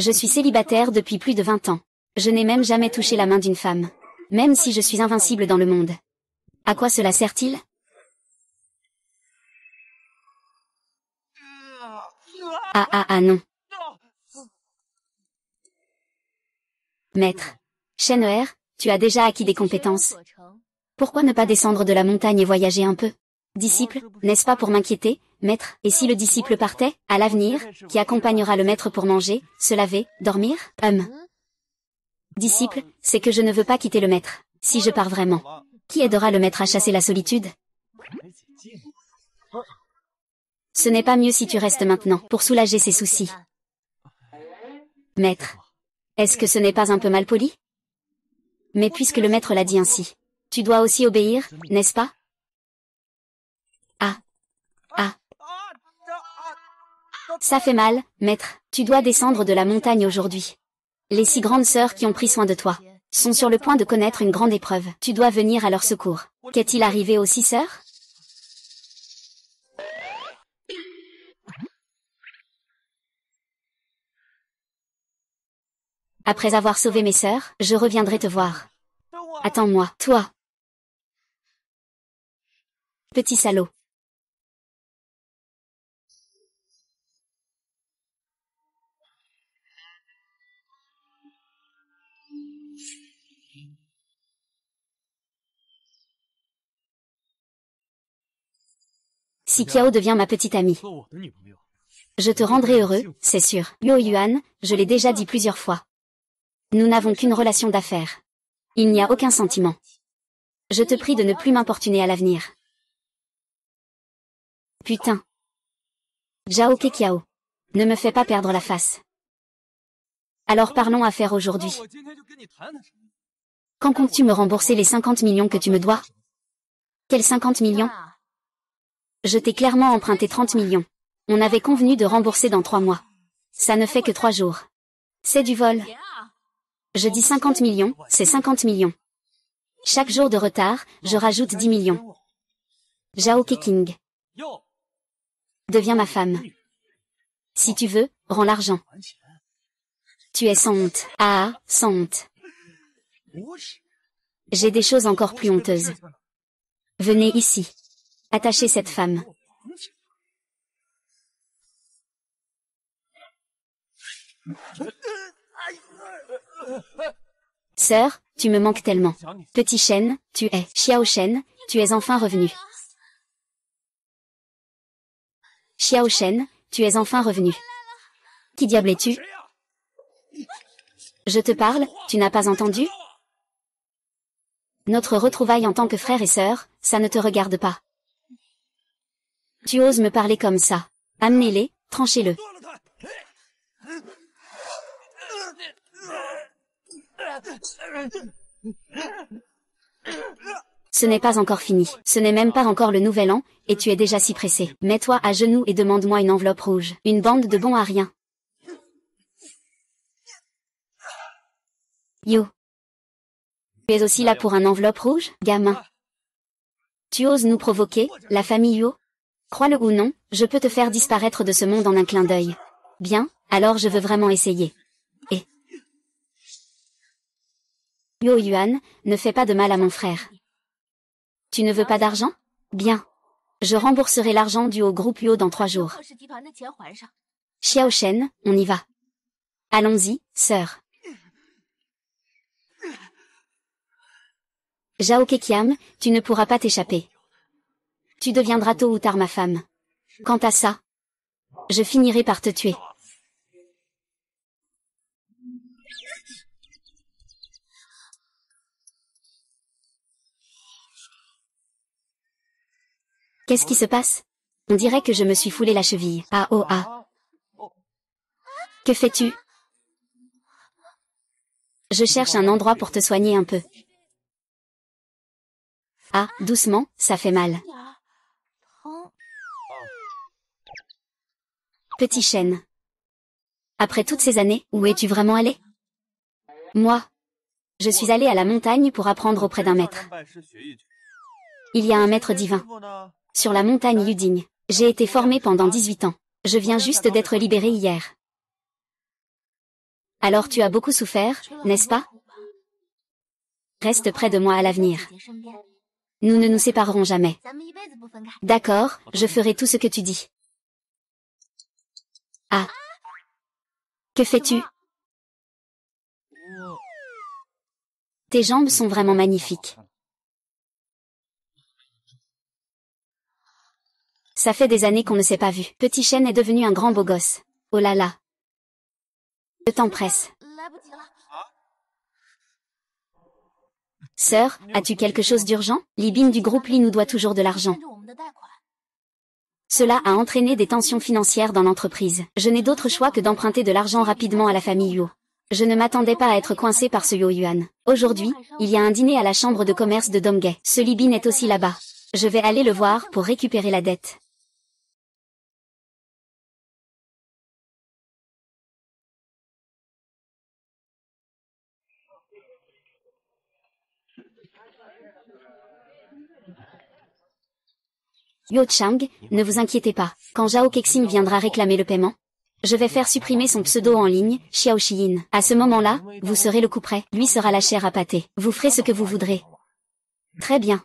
Je suis célibataire depuis plus de 20 ans. Je n'ai même jamais touché la main d'une femme. Même si je suis invincible dans le monde. À quoi cela sert-il? Ah non. Maître. Shenhe, tu as déjà acquis des compétences. Pourquoi ne pas descendre de la montagne et voyager un peu? Disciple, n'est-ce pas pour m'inquiéter, maître? Et si le disciple partait, à l'avenir, qui accompagnera le maître pour manger, se laver, dormir? Disciple, c'est que je ne veux pas quitter le maître. Si je pars vraiment, qui aidera le maître à chasser la solitude? Ce n'est pas mieux si tu restes maintenant, pour soulager ses soucis. Maître. Est-ce que ce n'est pas un peu malpoli? Mais puisque le maître l'a dit ainsi, tu dois aussi obéir, n'est-ce pas? Ah. Ça fait mal, maître, tu dois descendre de la montagne aujourd'hui. Les 6 grandes sœurs qui ont pris soin de toi sont sur le point de connaître une grande épreuve. Tu dois venir à leur secours. Qu'est-il arrivé aux 6 sœurs? Après avoir sauvé mes sœurs, je reviendrai te voir. Attends-moi, toi. Petit salaud. Si Qiao devient ma petite amie, je te rendrai heureux, c'est sûr. Luo Yuan, je l'ai déjà dit plusieurs fois. Nous n'avons qu'une relation d'affaires. Il n'y a aucun sentiment. Je te prie de ne plus m'importuner à l'avenir. Putain. Zhao Keqiao. Ne me fais pas perdre la face. Alors parlons affaires aujourd'hui. Quand comptes-tu me rembourser les 50 millions que tu me dois? Quels 50 millions? Je t'ai clairement emprunté 30 millions. On avait convenu de rembourser dans 3 mois. Ça ne fait que 3 jours. C'est du vol. Je dis 50 millions, c'est 50 millions. Chaque jour de retard, je rajoute 10 millions. Zhao Keqing. Deviens ma femme. Si tu veux, rends l'argent. Tu es sans honte. Ah, sans honte. J'ai des choses encore plus honteuses. Venez ici. Attachez cette femme. Sœur, tu me manques tellement. Petit Shen, tu es. Xiao Shen, tu es enfin revenu. Xiao Shen, tu es enfin revenu. Qui diable es-tu? Je te parle, tu n'as pas entendu? Notre retrouvaille en tant que frère et sœur, ça ne te regarde pas. Tu oses me parler comme ça. Amenez-les, tranchez-le. Ce n'est pas encore fini. Ce n'est même pas encore le nouvel an, et tu es déjà si pressé. Mets-toi à genoux et demande-moi une enveloppe rouge. Une bande de bons à rien. Yo. Tu es aussi là pour un enveloppe rouge, gamin? Tu oses nous provoquer, la famille Yo? Crois-le ou non, je peux te faire disparaître de ce monde en un clin d'œil. Bien, alors je veux vraiment essayer. Et Luo Yuan, ne fais pas de mal à mon frère. Tu ne veux pas d'argent? Bien. Je rembourserai l'argent dû au groupe Luo dans 3 jours. Xiao Shen, on y va. Allons-y, sœur. Zhao Keqiam, tu ne pourras pas t'échapper. Tu deviendras tôt ou tard ma femme. Quant à ça, je finirai par te tuer. Qu'est-ce qui se passe? On dirait que je me suis foulé la cheville. Ah oh ah. Que fais-tu? Je cherche un endroit pour te soigner un peu. Ah, doucement, ça fait mal. Petit Shen. Après toutes ces années, où es-tu vraiment allé? Moi. Je suis allé à la montagne pour apprendre auprès d'un maître. Il y a un maître divin. Sur la montagne Yuding. J'ai été formé pendant 18 ans. Je viens juste d'être libéré hier. Alors tu as beaucoup souffert, n'est-ce pas? Reste près de moi à l'avenir. Nous ne nous séparerons jamais. D'accord, je ferai tout ce que tu dis. Ah. Que fais-tu? Tes jambes sont vraiment magnifiques. Ça fait des années qu'on ne s'est pas vu. Petit Shen est devenu un grand beau gosse. Oh là là. Le temps presse. Sœur, as-tu quelque chose d'urgent? Libin du groupe Li nous doit toujours de l'argent. Cela a entraîné des tensions financières dans l'entreprise. Je n'ai d'autre choix que d'emprunter de l'argent rapidement à la famille Yo. Je ne m'attendais pas à être coincé par ce Yo Yuan. Aujourd'hui, il y a un dîner à la chambre de commerce de Domgay. Ce Libin est aussi là-bas. Je vais aller le voir pour récupérer la dette. Yo Chang, ne vous inquiétez pas, quand Zhao Kexing viendra réclamer le paiement, je vais faire supprimer son pseudo en ligne, Xiao Xiyin. À ce moment-là, vous serez le coup près, lui sera la chair à pâté. Vous ferez ce que vous voudrez. Très bien.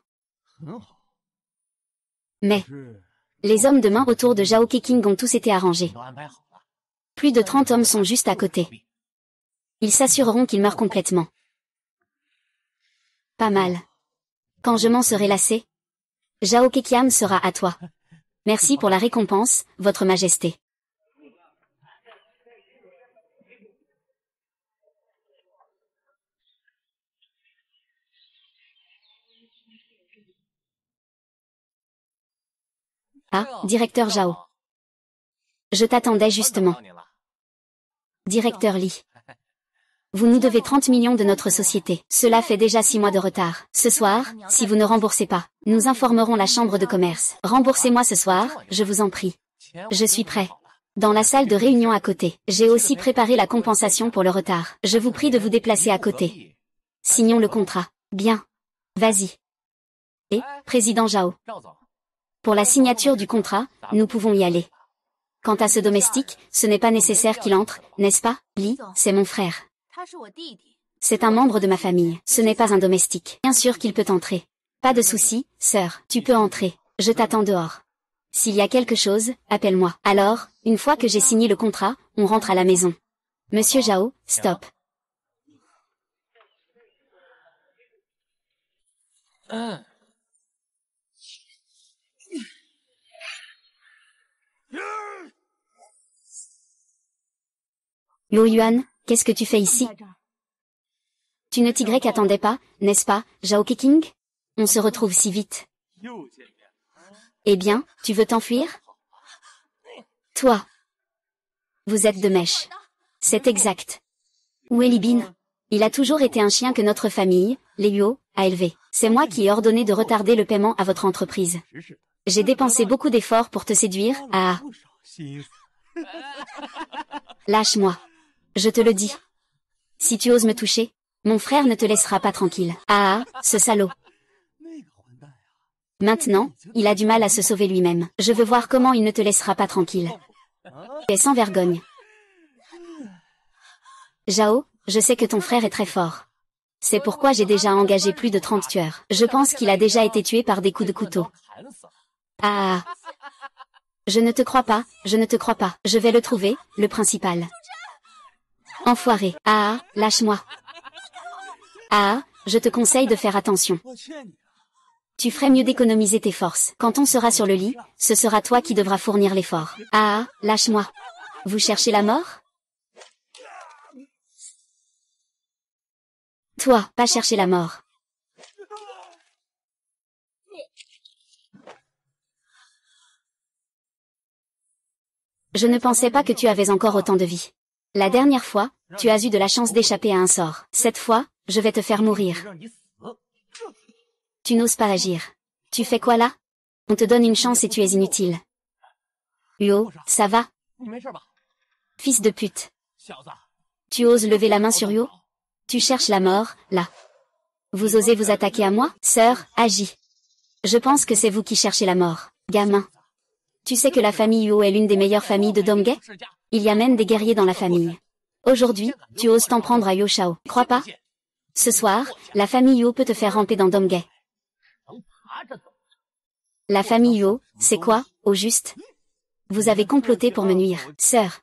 Mais, les hommes de main autour de Zhao Keqing ont tous été arrangés. Plus de 30 hommes sont juste à côté. Ils s'assureront qu'il meurt complètement. Pas mal. Quand je m'en serai lassé, Zhao Keqiang sera à toi. Merci pour la récompense, Votre Majesté. Ah, directeur Zhao. Je t'attendais justement. Directeur Li. Vous nous devez 30 millions de notre société. Cela fait déjà 6 mois de retard. Ce soir, si vous ne remboursez pas, nous informerons la chambre de commerce. Remboursez-moi ce soir, je vous en prie. Je suis prêt. Dans la salle de réunion à côté, j'ai aussi préparé la compensation pour le retard. Je vous prie de vous déplacer à côté. Signons le contrat. Bien. Vas-y. Et, président Zhao. Pour la signature du contrat, nous pouvons y aller. Quant à ce domestique, ce n'est pas nécessaire qu'il entre, n'est-ce pas? Li, c'est mon frère. C'est un membre de ma famille, ce n'est pas un domestique. Bien sûr qu'il peut entrer. Pas de souci, sœur, tu peux entrer. Je t'attends dehors. S'il y a quelque chose, appelle-moi. Alors, une fois que j'ai signé le contrat, on rentre à la maison. Monsieur Zhao, stop. Yo Yuan, qu'est-ce que tu fais ici? Tu ne t'y qu'attendais pas, n'est-ce pas, Zhao Keqing? On se retrouve si vite. Eh bien, tu veux t'enfuir? Toi. Vous êtes de mèche. C'est exact. Où est Libin? Il a toujours été un chien que notre famille, les Yo, a élevé. C'est moi qui ai ordonné de retarder le paiement à votre entreprise. J'ai dépensé beaucoup d'efforts pour te séduire, ah. Lâche-moi. Je te le dis. Si tu oses me toucher, mon frère ne te laissera pas tranquille. Ah, ce salaud. Maintenant, il a du mal à se sauver lui-même. Je veux voir comment il ne te laissera pas tranquille. Tu es sans vergogne. Zhao, je sais que ton frère est très fort. C'est pourquoi j'ai déjà engagé plus de 30 tueurs. Je pense qu'il a déjà été tué par des coups de couteau. Ah. Je ne te crois pas, je ne te crois pas. Je vais le trouver, le principal. Enfoiré. Ah, lâche-moi. Ah, je te conseille de faire attention. Tu ferais mieux d'économiser tes forces. Quand on sera sur le lit, ce sera toi qui devras fournir l'effort. Ah, lâche-moi. Vous cherchez la mort? Toi, pas chercher la mort. Je ne pensais pas que tu avais encore autant de vie. La dernière fois, tu as eu de la chance d'échapper à un sort. Cette fois, je vais te faire mourir. Tu n'oses pas agir. Tu fais quoi là? On te donne une chance et tu es inutile. Yo, ça va? Fils de pute. Tu oses lever la main sur Yo? Tu cherches la mort, là. Vous osez vous attaquer à moi? Sœur, agis. Je pense que c'est vous qui cherchez la mort. Gamin. Tu sais que la famille Yo est l'une des meilleures familles de Domgay? Il y a même des guerriers dans la famille. Aujourd'hui, tu oses t'en prendre à Yo Shao, crois pas? Ce soir, la famille Yo peut te faire ramper dans Domgay. La famille Yo, c'est quoi, au juste? Vous avez comploté pour me nuire, sœur.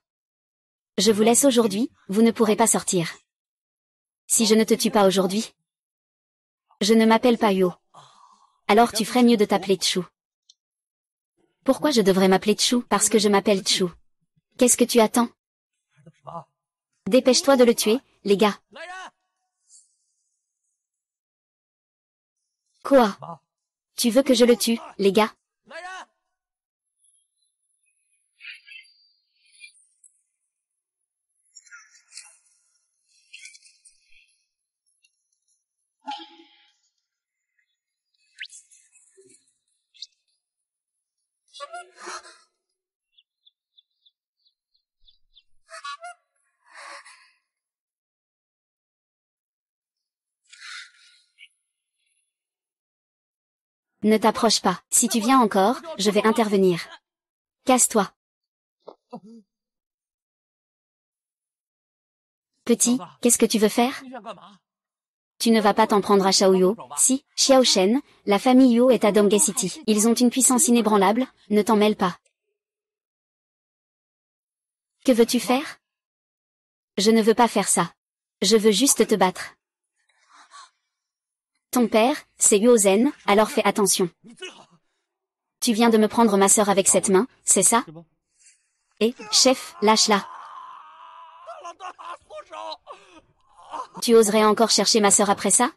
Je vous laisse aujourd'hui, vous ne pourrez pas sortir. Si je ne te tue pas aujourd'hui, je ne m'appelle pas Yo. Alors tu ferais mieux de t'appeler Chu. Pourquoi je devrais m'appeler Chu? Parce que je m'appelle Chu. Qu'est-ce que tu attends? Dépêche-toi de le tuer, les gars. Quoi? Tu veux que je le tue, les gars? Ne t'approche pas. Si tu viens encore, je vais intervenir. Casse-toi. Petit, qu'est-ce que tu veux faire? Tu ne vas pas t'en prendre à Xiaoyo, si, Xiao Shen, la famille Yo est à Domgay City. Ils ont une puissance inébranlable, ne t'en mêle pas. Que veux-tu faire? Je ne veux pas faire ça. Je veux juste te battre. Ton père, c'est Yuozen, alors fais attention. Tu viens de me prendre ma sœur avec cette main, c'est ça? Eh, chef, lâche-la. Tu oserais encore chercher ma sœur après ça?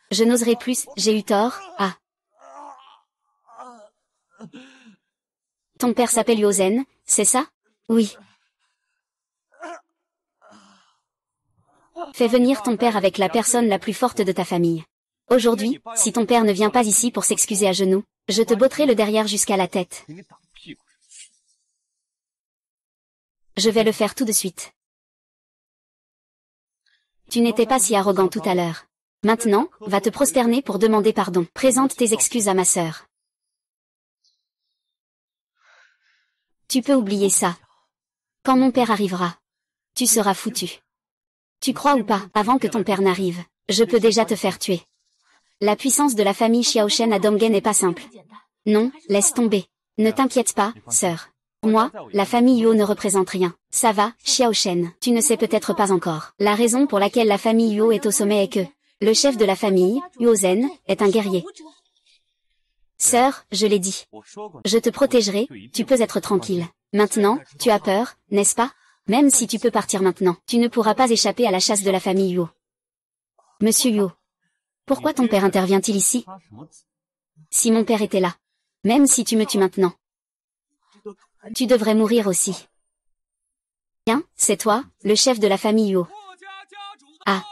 Je n'oserais plus, j'ai eu tort, ah. Ton père s'appelle Yuozen, c'est ça? Oui. Fais venir ton père avec la personne la plus forte de ta famille. Aujourd'hui, si ton père ne vient pas ici pour s'excuser à genoux, je te botterai le derrière jusqu'à la tête. Je vais le faire tout de suite. Tu n'étais pas si arrogant tout à l'heure. Maintenant, va te prosterner pour demander pardon. Présente tes excuses à ma sœur. Tu peux oublier ça. Quand mon père arrivera, tu seras foutu. Tu crois ou pas, avant que ton père n'arrive, je peux déjà te faire tuer. La puissance de la famille Xiaoshen à Domgay n'est pas simple. Non, laisse tomber. Ne t'inquiète pas, sœur. Moi, la famille Yo ne représente rien. Ça va, Xiaoshen. Tu ne sais peut-être pas encore. La raison pour laquelle la famille Yo est au sommet est que le chef de la famille, Yuozen, est un guerrier. Sœur, je l'ai dit. Je te protégerai, tu peux être tranquille. Maintenant, tu as peur, n'est-ce pas? Même si tu peux partir maintenant, tu ne pourras pas échapper à la chasse de la famille Yo. Monsieur Yo. Pourquoi ton père intervient-il ici? Si mon père était là. Même si tu me tues maintenant. Tu devrais mourir aussi. Tiens, c'est toi, le chef de la famille Yo. Ah.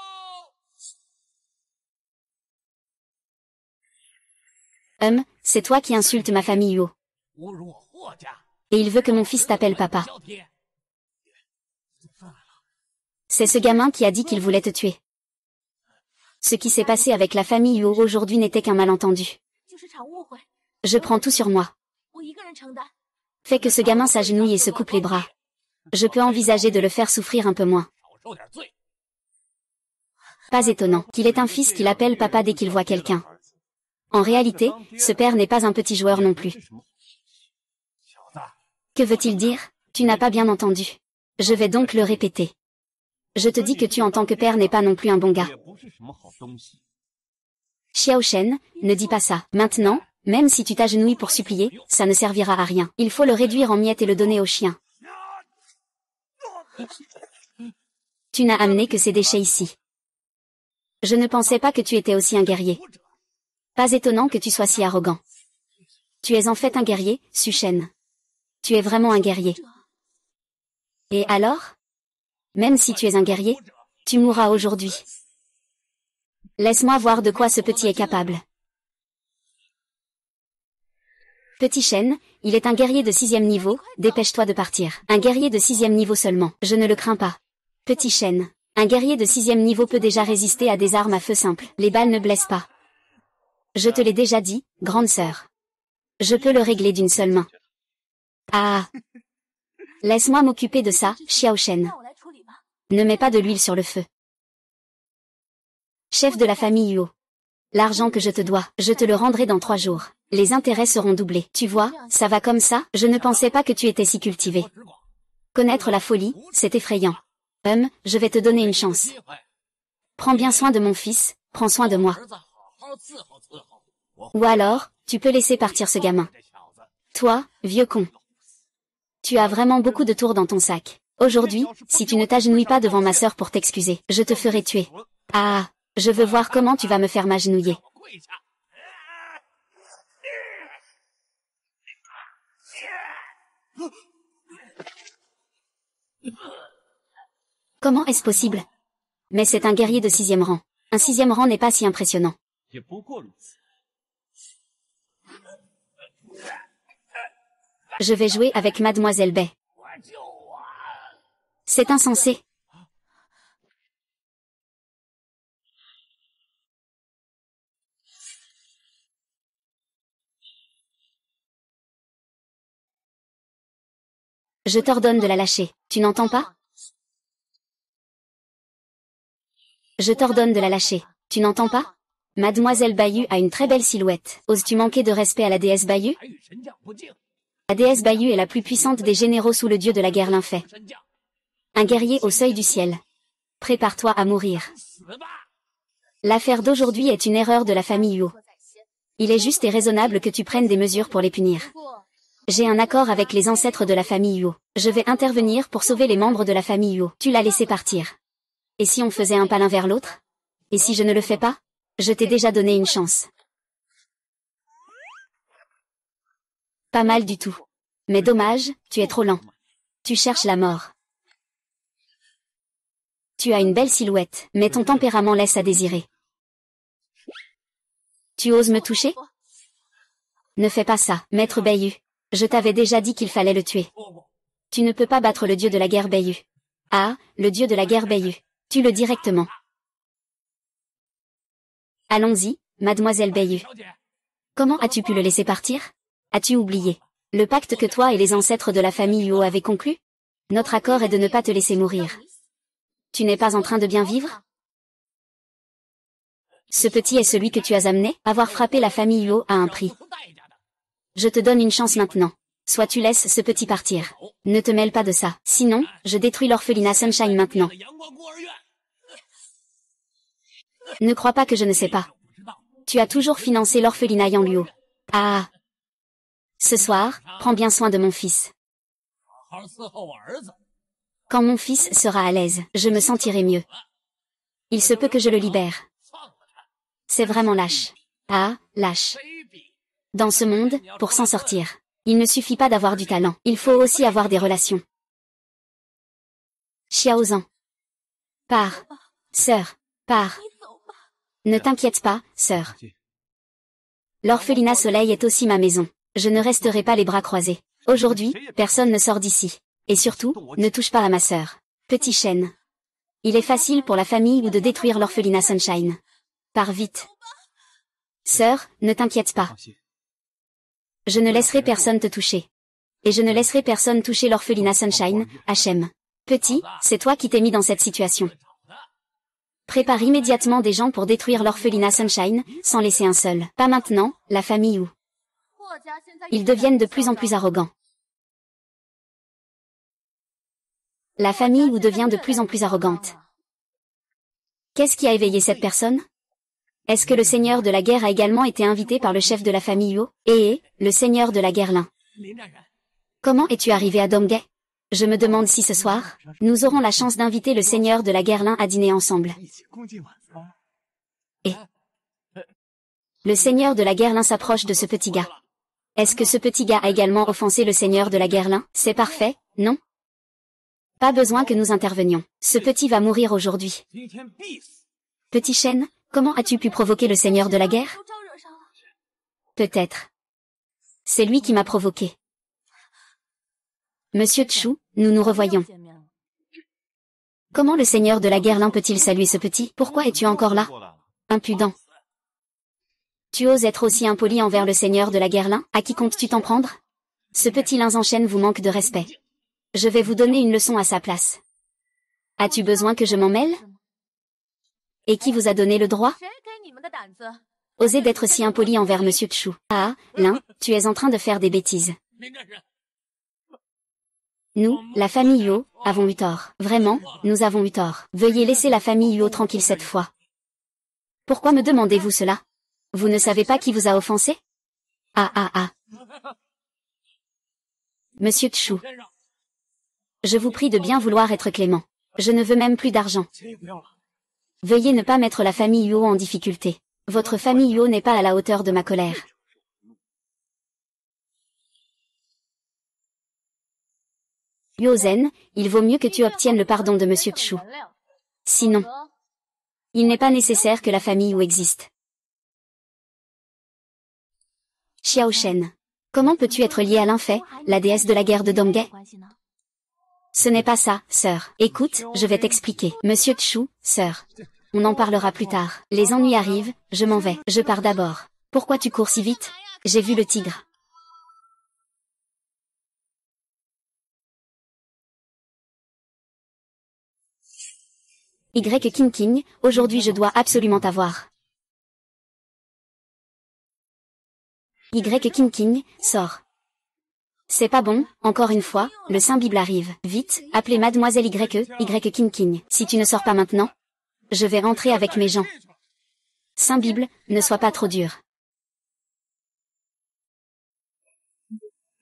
C'est toi qui insultes ma famille Yo. Et il veut que mon fils t'appelle papa. C'est ce gamin qui a dit qu'il voulait te tuer. Ce qui s'est passé avec la famille Yo aujourd'hui n'était qu'un malentendu. Je prends tout sur moi. Fais que ce gamin s'agenouille et se coupe les bras. Je peux envisager de le faire souffrir un peu moins. Pas étonnant qu'il ait un fils qui l'appelle papa dès qu'il voit quelqu'un. En réalité, ce père n'est pas un petit joueur non plus. Que veut-il dire? Tu n'as pas bien entendu. Je vais donc le répéter. Je te dis que tu en tant que père n'es pas non plus un bon gars. Xiaoshen, ne dis pas ça. Maintenant, même si tu t'agenouilles pour supplier, ça ne servira à rien. Il faut le réduire en miettes et le donner au chien. Tu n'as amené que ces déchets ici. Je ne pensais pas que tu étais aussi un guerrier. Pas étonnant que tu sois si arrogant. Tu es en fait un guerrier, Su Shen. Tu es vraiment un guerrier. Et alors? Même si tu es un guerrier, tu mourras aujourd'hui. Laisse-moi voir de quoi ce petit est capable. Petit Shen, il est un guerrier de 6e niveau, dépêche-toi de partir. Un guerrier de 6e niveau seulement, je ne le crains pas. Petit Shen, un guerrier de 6e niveau peut déjà résister à des armes à feu simple. Les balles ne blessent pas. Je te l'ai déjà dit, grande sœur. Je peux le régler d'une seule main. Ah. Laisse-moi m'occuper de ça, Xiaoshen. Ne mets pas de l'huile sur le feu. Chef de la famille Huo. L'argent que je te dois, je te le rendrai dans 3 jours. Les intérêts seront doublés. Tu vois, ça va comme ça, je ne pensais pas que tu étais si cultivé. Connaître la folie, c'est effrayant. Je vais te donner une chance. Prends bien soin de mon fils, prends soin de moi. Ou alors, tu peux laisser partir ce gamin. Toi, vieux con. Tu as vraiment beaucoup de tours dans ton sac. Aujourd'hui, si tu ne t'agenouilles pas devant ma sœur pour t'excuser, je te ferai tuer. Ah, je veux voir comment tu vas me faire m'agenouiller. Comment est-ce possible? Mais c'est un guerrier de 6e rang. Un 6e rang n'est pas si impressionnant. Je vais jouer avec Mademoiselle Bai. C'est insensé. Je t'ordonne de la lâcher. Tu n'entends pas? Je t'ordonne de la lâcher. Tu n'entends pas? Mademoiselle Baiyu a une très belle silhouette. Oses-tu manquer de respect à la déesse Baiyu? La déesse Baiyu est la plus puissante des généraux sous le dieu de la guerre Linfei. Un guerrier au seuil du ciel. Prépare-toi à mourir. L'affaire d'aujourd'hui est une erreur de la famille Huo. Il est juste et raisonnable que tu prennes des mesures pour les punir. J'ai un accord avec les ancêtres de la famille Huo. Je vais intervenir pour sauver les membres de la famille Huo. Tu l'as laissé partir. Et si on faisait un pas l'un vers l'autre? Et si je ne le fais pas? Je t'ai déjà donné une chance. Pas mal du tout. Mais dommage, tu es trop lent. Tu cherches la mort. Tu as une belle silhouette, mais ton tempérament laisse à désirer. Tu oses me toucher? Ne fais pas ça, maître Baiyu. Je t'avais déjà dit qu'il fallait le tuer. Tu ne peux pas battre le dieu de la guerre Baiyu. Ah, le dieu de la guerre Baiyu. Tue-le directement. Allons-y, mademoiselle Baiyu. Comment as-tu pu le laisser partir? As-tu oublié le pacte que toi et les ancêtres de la famille Huo avaient conclu? Notre accord est de ne pas te laisser mourir. Tu n'es pas en train de bien vivre? Ce petit est celui que tu as amené. Avoir frappé la famille Huo a un prix. Je te donne une chance maintenant. Soit tu laisses ce petit partir. Ne te mêle pas de ça. Sinon, je détruis l'orphelinat Sunshine maintenant. Ne crois pas que je ne sais pas. Tu as toujours financé l'orphelinat Yanluo. Ah. Ce soir, prends bien soin de mon fils. Quand mon fils sera à l'aise, je me sentirai mieux. Il se peut que je le libère. C'est vraiment lâche. Ah, lâche. Dans ce monde, pour s'en sortir, il ne suffit pas d'avoir du talent, il faut aussi avoir des relations. Xiaozan. Pars. Sœur. Pars. Ne t'inquiète pas, sœur. L'orphelinat Soleil est aussi ma maison. Je ne resterai pas les bras croisés. Aujourd'hui, personne ne sort d'ici. Et surtout, ne touche pas à ma sœur. Petit chêne. Il est facile pour la famille ou de détruire l'orphelinat Sunshine. Pars vite. Sœur, ne t'inquiète pas. Je ne laisserai personne te toucher. Et je ne laisserai personne toucher l'orphelinat Sunshine, HM. Petit, c'est toi qui t'es mis dans cette situation. Prépare immédiatement des gens pour détruire l'orphelinat Sunshine, sans laisser un seul. Pas maintenant, la famille Wu. Ils deviennent de plus en plus arrogants. La famille Wu devient de plus en plus arrogante. Qu'est-ce qui a éveillé cette personne? Est-ce que le seigneur de la guerre a également été invité par le chef de la famille Huo? Le seigneur de la guerre Lin. Comment es-tu arrivé à Domgay? Je me demande si ce soir, nous aurons la chance d'inviter le seigneur de la guerre Lin à dîner ensemble. Et le seigneur de la guerre Lin s'approche de ce petit gars. Est-ce que ce petit gars a également offensé le seigneur de la guerre Lin? C'est parfait, non? Pas besoin que nous intervenions. Ce petit va mourir aujourd'hui. Petit chêne, comment as-tu pu provoquer le seigneur de la guerre? Peut-être. C'est lui qui m'a provoqué. Monsieur Chu, nous nous revoyons. Comment le seigneur de la guerre Lin peut-il saluer ce petit? Pourquoi es-tu encore là? Impudent. Tu oses être aussi impoli envers le seigneur de la guerre Lin? À qui comptes-tu t'en prendre? Ce petit Lin en chaîne vous manque de respect. Je vais vous donner une leçon à sa place. As-tu besoin que je m'en mêle? Et qui vous a donné le droit? Osez d'être si impoli envers Monsieur Chu. Ah, Lin, tu es en train de faire des bêtises. Nous, la famille Yuo, avons eu tort. Vraiment, nous avons eu tort. Veuillez laisser la famille Yuo tranquille cette fois. Pourquoi me demandez-vous cela? Vous ne savez pas qui vous a offensé? Ah. Monsieur Chu. Je vous prie de bien vouloir être clément. Je ne veux même plus d'argent. Veuillez ne pas mettre la famille Yuo en difficulté. Votre famille Yuo n'est pas à la hauteur de ma colère. Yuo-zen, il vaut mieux que tu obtiennes le pardon de Monsieur Chu. Sinon, il n'est pas nécessaire que la famille Yuo existe. Xiao Shen. Comment peux-tu être lié à Linfei, la déesse de la guerre de Donghae? Ce n'est pas ça, sœur. Écoute, je vais t'expliquer. Monsieur Chu, sœur. On en parlera plus tard. Les ennuis arrivent, je m'en vais. Je pars d'abord. Pourquoi tu cours si vite? J'ai vu le tigre. King, aujourd'hui je dois absolument t'avoir. King, sors. C'est pas bon, encore une fois, le Saint-Bible arrive. Vite, appelez mademoiselle King. Si tu ne sors pas maintenant, je vais rentrer avec mes gens. Saint-Bible, ne sois pas trop dur.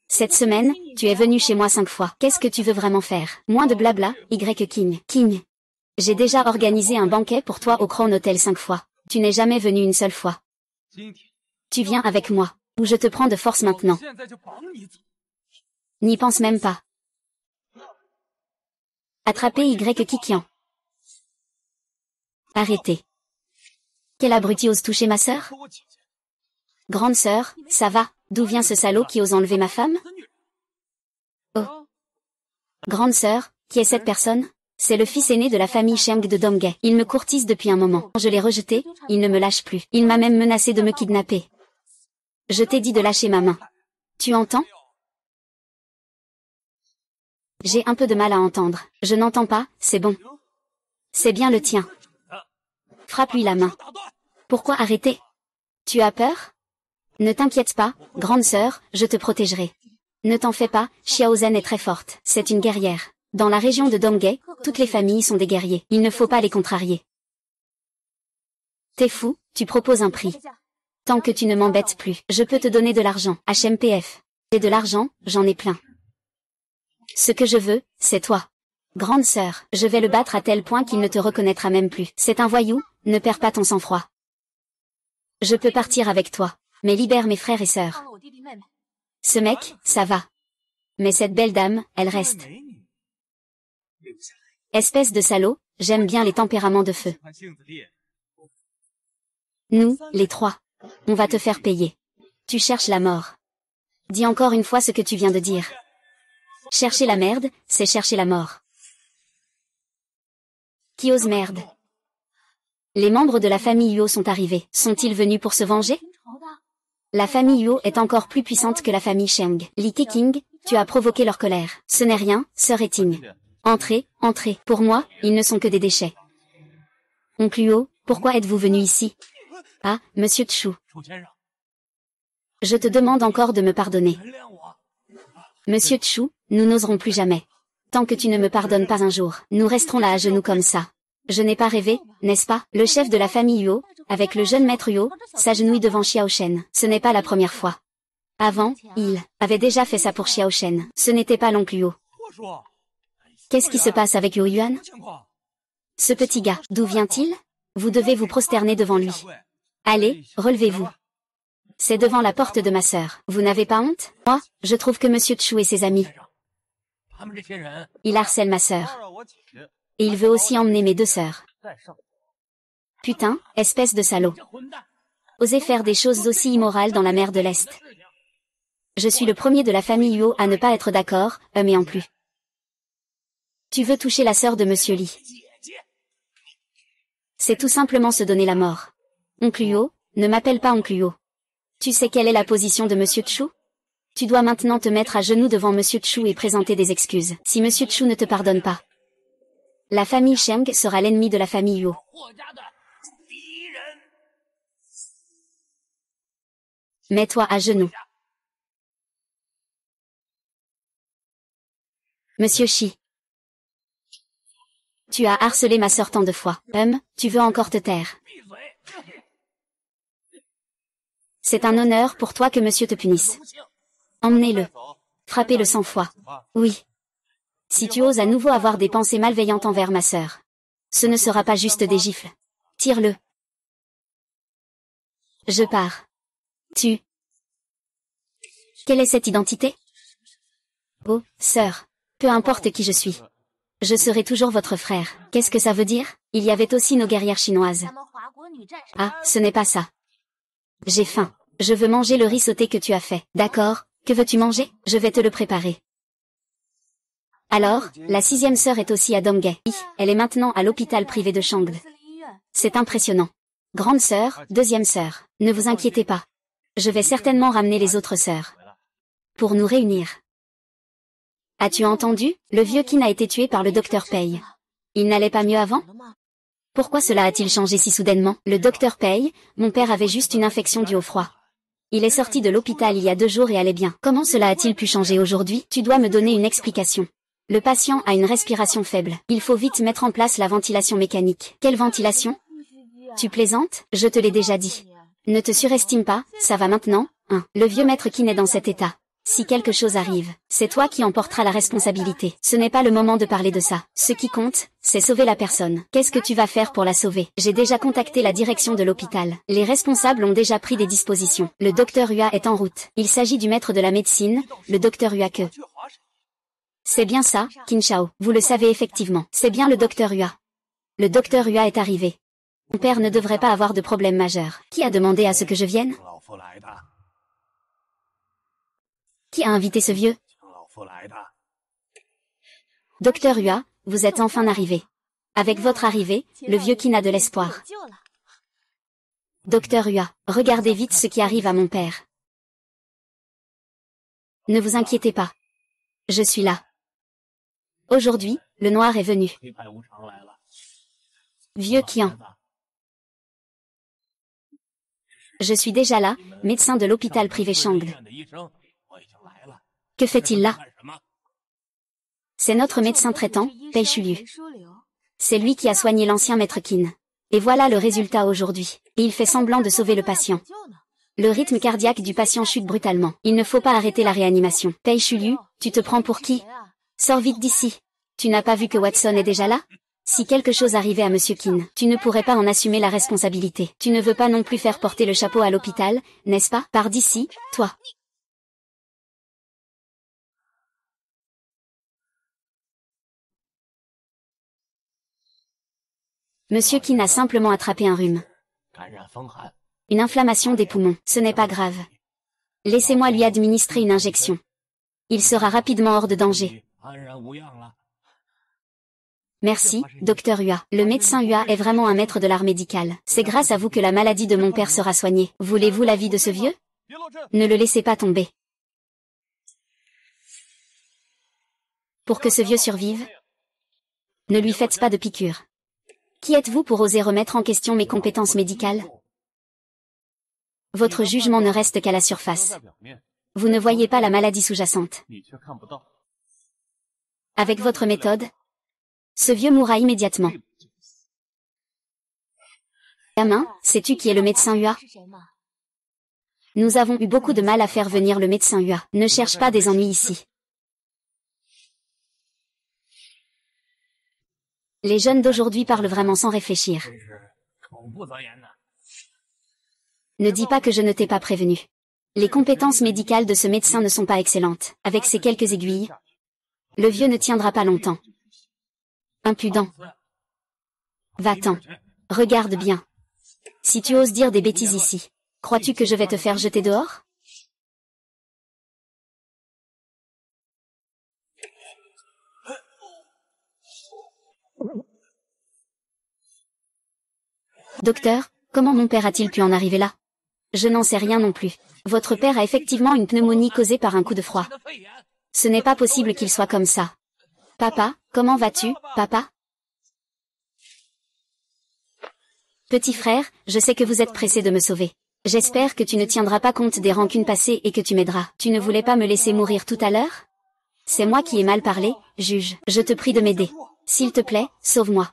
Cette semaine, tu es venu chez moi 5 fois. Qu'est-ce que tu veux vraiment faire? Moins de blabla, King. J'ai déjà organisé un banquet pour toi au Crown Hotel 5 fois. Tu n'es jamais venu une seule fois. Tu viens avec moi, ou je te prends de force maintenant. N'y pense même pas. Attrapez Kikian. Arrêtez. Quel abruti ose toucher ma sœur? Grande sœur, ça va, d'où vient ce salaud qui ose enlever ma femme? Oh. Grande sœur, qui est cette personne? C'est le fils aîné de la famille Sheng de Donghae. Il me courtise depuis un moment. Je l'ai rejeté, il ne me lâche plus. Il m'a même menacé de me kidnapper. Je t'ai dit de lâcher ma main. Tu entends? J'ai un peu de mal à entendre. Je n'entends pas, c'est bon. C'est bien le tien. Frappe-lui la main. Pourquoi arrêter? Tu as peur? Ne t'inquiète pas, grande sœur, je te protégerai. Ne t'en fais pas, Xiaozhen est très forte. C'est une guerrière. Dans la région de Donghae, toutes les familles sont des guerriers. Il ne faut pas les contrarier. T'es fou, tu proposes un prix. Tant que tu ne m'embêtes plus, je peux te donner de l'argent. HMPF. J'ai de l'argent, j'en ai plein. Ce que je veux, c'est toi. Grande sœur, je vais le battre à tel point qu'il ne te reconnaîtra même plus. C'est un voyou, ne perds pas ton sang-froid. Je peux partir avec toi, mais libère mes frères et sœurs. Ce mec, ça va. Mais cette belle dame, elle reste. Espèce de salaud, j'aime bien les tempéraments de feu. Nous, les trois, on va te faire payer. Tu cherches la mort. Dis encore une fois ce que tu viens de dire. Chercher la merde, c'est chercher la mort. Qui ose merde? Les membres de la famille Yuo sont arrivés. Sont-ils venus pour se venger? La famille Yuo est encore plus puissante que la famille Sheng. Li Keqing, tu as provoqué leur colère. Ce n'est rien, sœur Eting. Entrez, entrez. Pour moi, ils ne sont que des déchets. Oncle Yuo, pourquoi êtes-vous venu ici? Ah, monsieur Chu. Je te demande encore de me pardonner. Monsieur Chu, nous n'oserons plus jamais. Tant que tu ne me pardonnes pas un jour, nous resterons là à genoux comme ça. Je n'ai pas rêvé, n'est-ce pas? Le chef de la famille Yuo, avec le jeune maître Yuo, s'agenouille devant Xiao Shen. Ce n'est pas la première fois. Avant, il avait déjà fait ça pour Xiao Shen. Ce n'était pas l'oncle Yuo. Qu'est-ce qui se passe avec Yuo Yuan? Ce petit gars, d'où vient-il? Vous devez vous prosterner devant lui. Allez, relevez-vous. C'est devant la porte de ma sœur. Vous n'avez pas honte? Moi, je trouve que monsieur Chu et ses amis. Il harcèle ma sœur. Et il veut aussi emmener mes deux sœurs. Putain, espèce de salaud. Osez faire des choses aussi immorales dans la mer de l'Est. Je suis le premier de la famille Yuo à ne pas être d'accord, mais en plus. Tu veux toucher la sœur de monsieur Li. C'est tout simplement se donner la mort. Oncle Yuo, ne m'appelle pas oncle Yuo. Tu sais quelle est la position de monsieur Chu? Tu dois maintenant te mettre à genoux devant monsieur Chu et présenter des excuses. Si monsieur Chu ne te pardonne pas, La famille Sheng sera l'ennemi de la famille Yuo. Mets-toi à genoux. Monsieur Shi. Tu as harcelé ma sœur tant de fois. Tu veux encore te taire. C'est un honneur pour toi que monsieur te punisse. Emmenez-le. Frappez-le 100 fois. Oui. Si tu oses à nouveau avoir des pensées malveillantes envers ma sœur, ce ne sera pas juste des gifles. Tire-le. Je pars. Tu. Quelle est cette identité? Oh, sœur. Peu importe qui je suis. Je serai toujours votre frère. Qu'est-ce que ça veut dire? Il y avait aussi nos guerrières chinoises. Ah, ce n'est pas ça. J'ai faim. Je veux manger le riz sauté que tu as fait. D'accord, que veux-tu manger? Je vais te le préparer. Alors, la 6e sœur est aussi à Donghae. Elle est maintenant à l'hôpital privé de Changde. C'est impressionnant. Grande sœur, 2e sœur, ne vous inquiétez pas. Je vais certainement ramener les autres sœurs. Pour nous réunir. As-tu entendu? Le vieux Qin a été tué par le docteur Pei. Il n'allait pas mieux avant? Pourquoi cela a-t-il changé si soudainement? Le docteur Pei, mon père avait juste une infection due au froid. Il est sorti de l'hôpital il y a 2 jours et allait bien. Comment cela a-t-il pu changer aujourd'hui? Tu dois me donner une explication. Le patient a une respiration faible. Il faut vite mettre en place la ventilation mécanique. Quelle ventilation? Tu plaisantes? Je te l'ai déjà dit. Ne te surestime pas, ça va maintenant. Le vieux maître Qin est dans cet état. Si quelque chose arrive, c'est toi qui en porteras la responsabilité. Ce n'est pas le moment de parler de ça. Ce qui compte, c'est sauver la personne. Qu'est-ce que tu vas faire pour la sauver? J'ai déjà contacté la direction de l'hôpital. Les responsables ont déjà pris des dispositions. Le docteur Hua est en route. Il s'agit du maître de la médecine, le docteur Huake. C'est bien ça, Qin Shao. Vous le savez effectivement. C'est bien le docteur Hua. Le docteur Hua est arrivé. Mon père ne devrait pas avoir de problème majeur. Qui a demandé à ce que je vienne? Qui a invité ce vieux? Docteur Hua, vous êtes enfin arrivé. Avec votre arrivée, le vieux Qin a de l'espoir. Docteur Hua, regardez vite ce qui arrive à mon père. Ne vous inquiétez pas. Je suis là. Aujourd'hui, le noir est venu. Vieux Qian. Je suis déjà là, médecin de l'hôpital privé Changde. Que fait-il là? C'est notre médecin traitant, Pei Shulyu. C'est lui qui a soigné l'ancien maître Qin. Et voilà le résultat aujourd'hui. Et il fait semblant de sauver le patient. Le rythme cardiaque du patient chute brutalement. Il ne faut pas arrêter la réanimation. Pei Shulyu, tu te prends pour qui? Sors vite d'ici. Tu n'as pas vu que Watson est déjà là? Si quelque chose arrivait à Monsieur Qin, tu ne pourrais pas en assumer la responsabilité. Tu ne veux pas non plus faire porter le chapeau à l'hôpital, n'est-ce pas? Pars d'ici, toi. Monsieur Qin a simplement attrapé un rhume. Une inflammation des poumons, ce n'est pas grave. Laissez-moi lui administrer une injection. Il sera rapidement hors de danger. Merci, docteur Hua. Le médecin Hua est vraiment un maître de l'art médical. C'est grâce à vous que la maladie de mon père sera soignée. Voulez-vous l'avis de ce vieux? Ne le laissez pas tomber. Pour que ce vieux survive, ne lui faites pas de piqûres. Qui êtes-vous pour oser remettre en question mes compétences médicales? Votre jugement ne reste qu'à la surface. Vous ne voyez pas la maladie sous-jacente. Avec votre méthode, ce vieux mourra immédiatement. Gamin, sais-tu qui est le médecin Hua? Nous avons eu beaucoup de mal à faire venir le médecin Hua. Ne cherche pas des ennuis ici. Les jeunes d'aujourd'hui parlent vraiment sans réfléchir. Ne dis pas que je ne t'ai pas prévenu. Les compétences médicales de ce médecin ne sont pas excellentes. Avec ces quelques aiguilles, le vieux ne tiendra pas longtemps. Impudent. Va-t'en. Regarde bien. Si tu oses dire des bêtises ici, crois-tu que je vais te faire jeter dehors? Docteur, comment mon père a-t-il pu en arriver là? Je n'en sais rien non plus. Votre père a effectivement une pneumonie causée par un coup de froid. Ce n'est pas possible qu'il soit comme ça. Papa, comment vas-tu, papa? Petit frère, je sais que vous êtes pressé de me sauver. J'espère que tu ne tiendras pas compte des rancunes passées et que tu m'aideras. Tu ne voulais pas me laisser mourir tout à l'heure? C'est moi qui ai mal parlé, juge. Je te prie de m'aider. S'il te plaît, sauve-moi.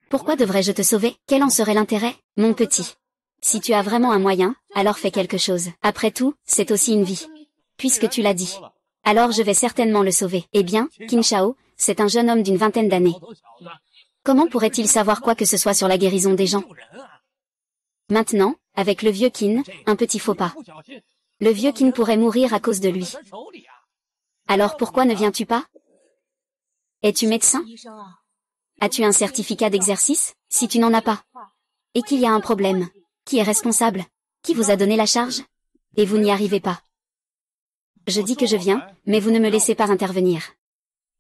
Pourquoi devrais-je te sauver? Quel en serait l'intérêt, mon petit? Si tu as vraiment un moyen, alors fais quelque chose. Après tout, c'est aussi une vie. Puisque tu l'as dit. Alors je vais certainement le sauver. Eh bien, Qin Shao, c'est un jeune homme d'une vingtaine d'années. Comment pourrait-il savoir quoi que ce soit sur la guérison des gens? Maintenant, avec le vieux Qin, un petit faux pas. Le vieux Qin pourrait mourir à cause de lui. Alors pourquoi ne viens-tu pas? Es-tu médecin? As-tu un certificat d'exercice? Si tu n'en as pas, et qu'il y a un problème, qui est responsable? Qui vous a donné la charge? Et vous n'y arrivez pas. Je dis que je viens, mais vous ne me laissez pas intervenir.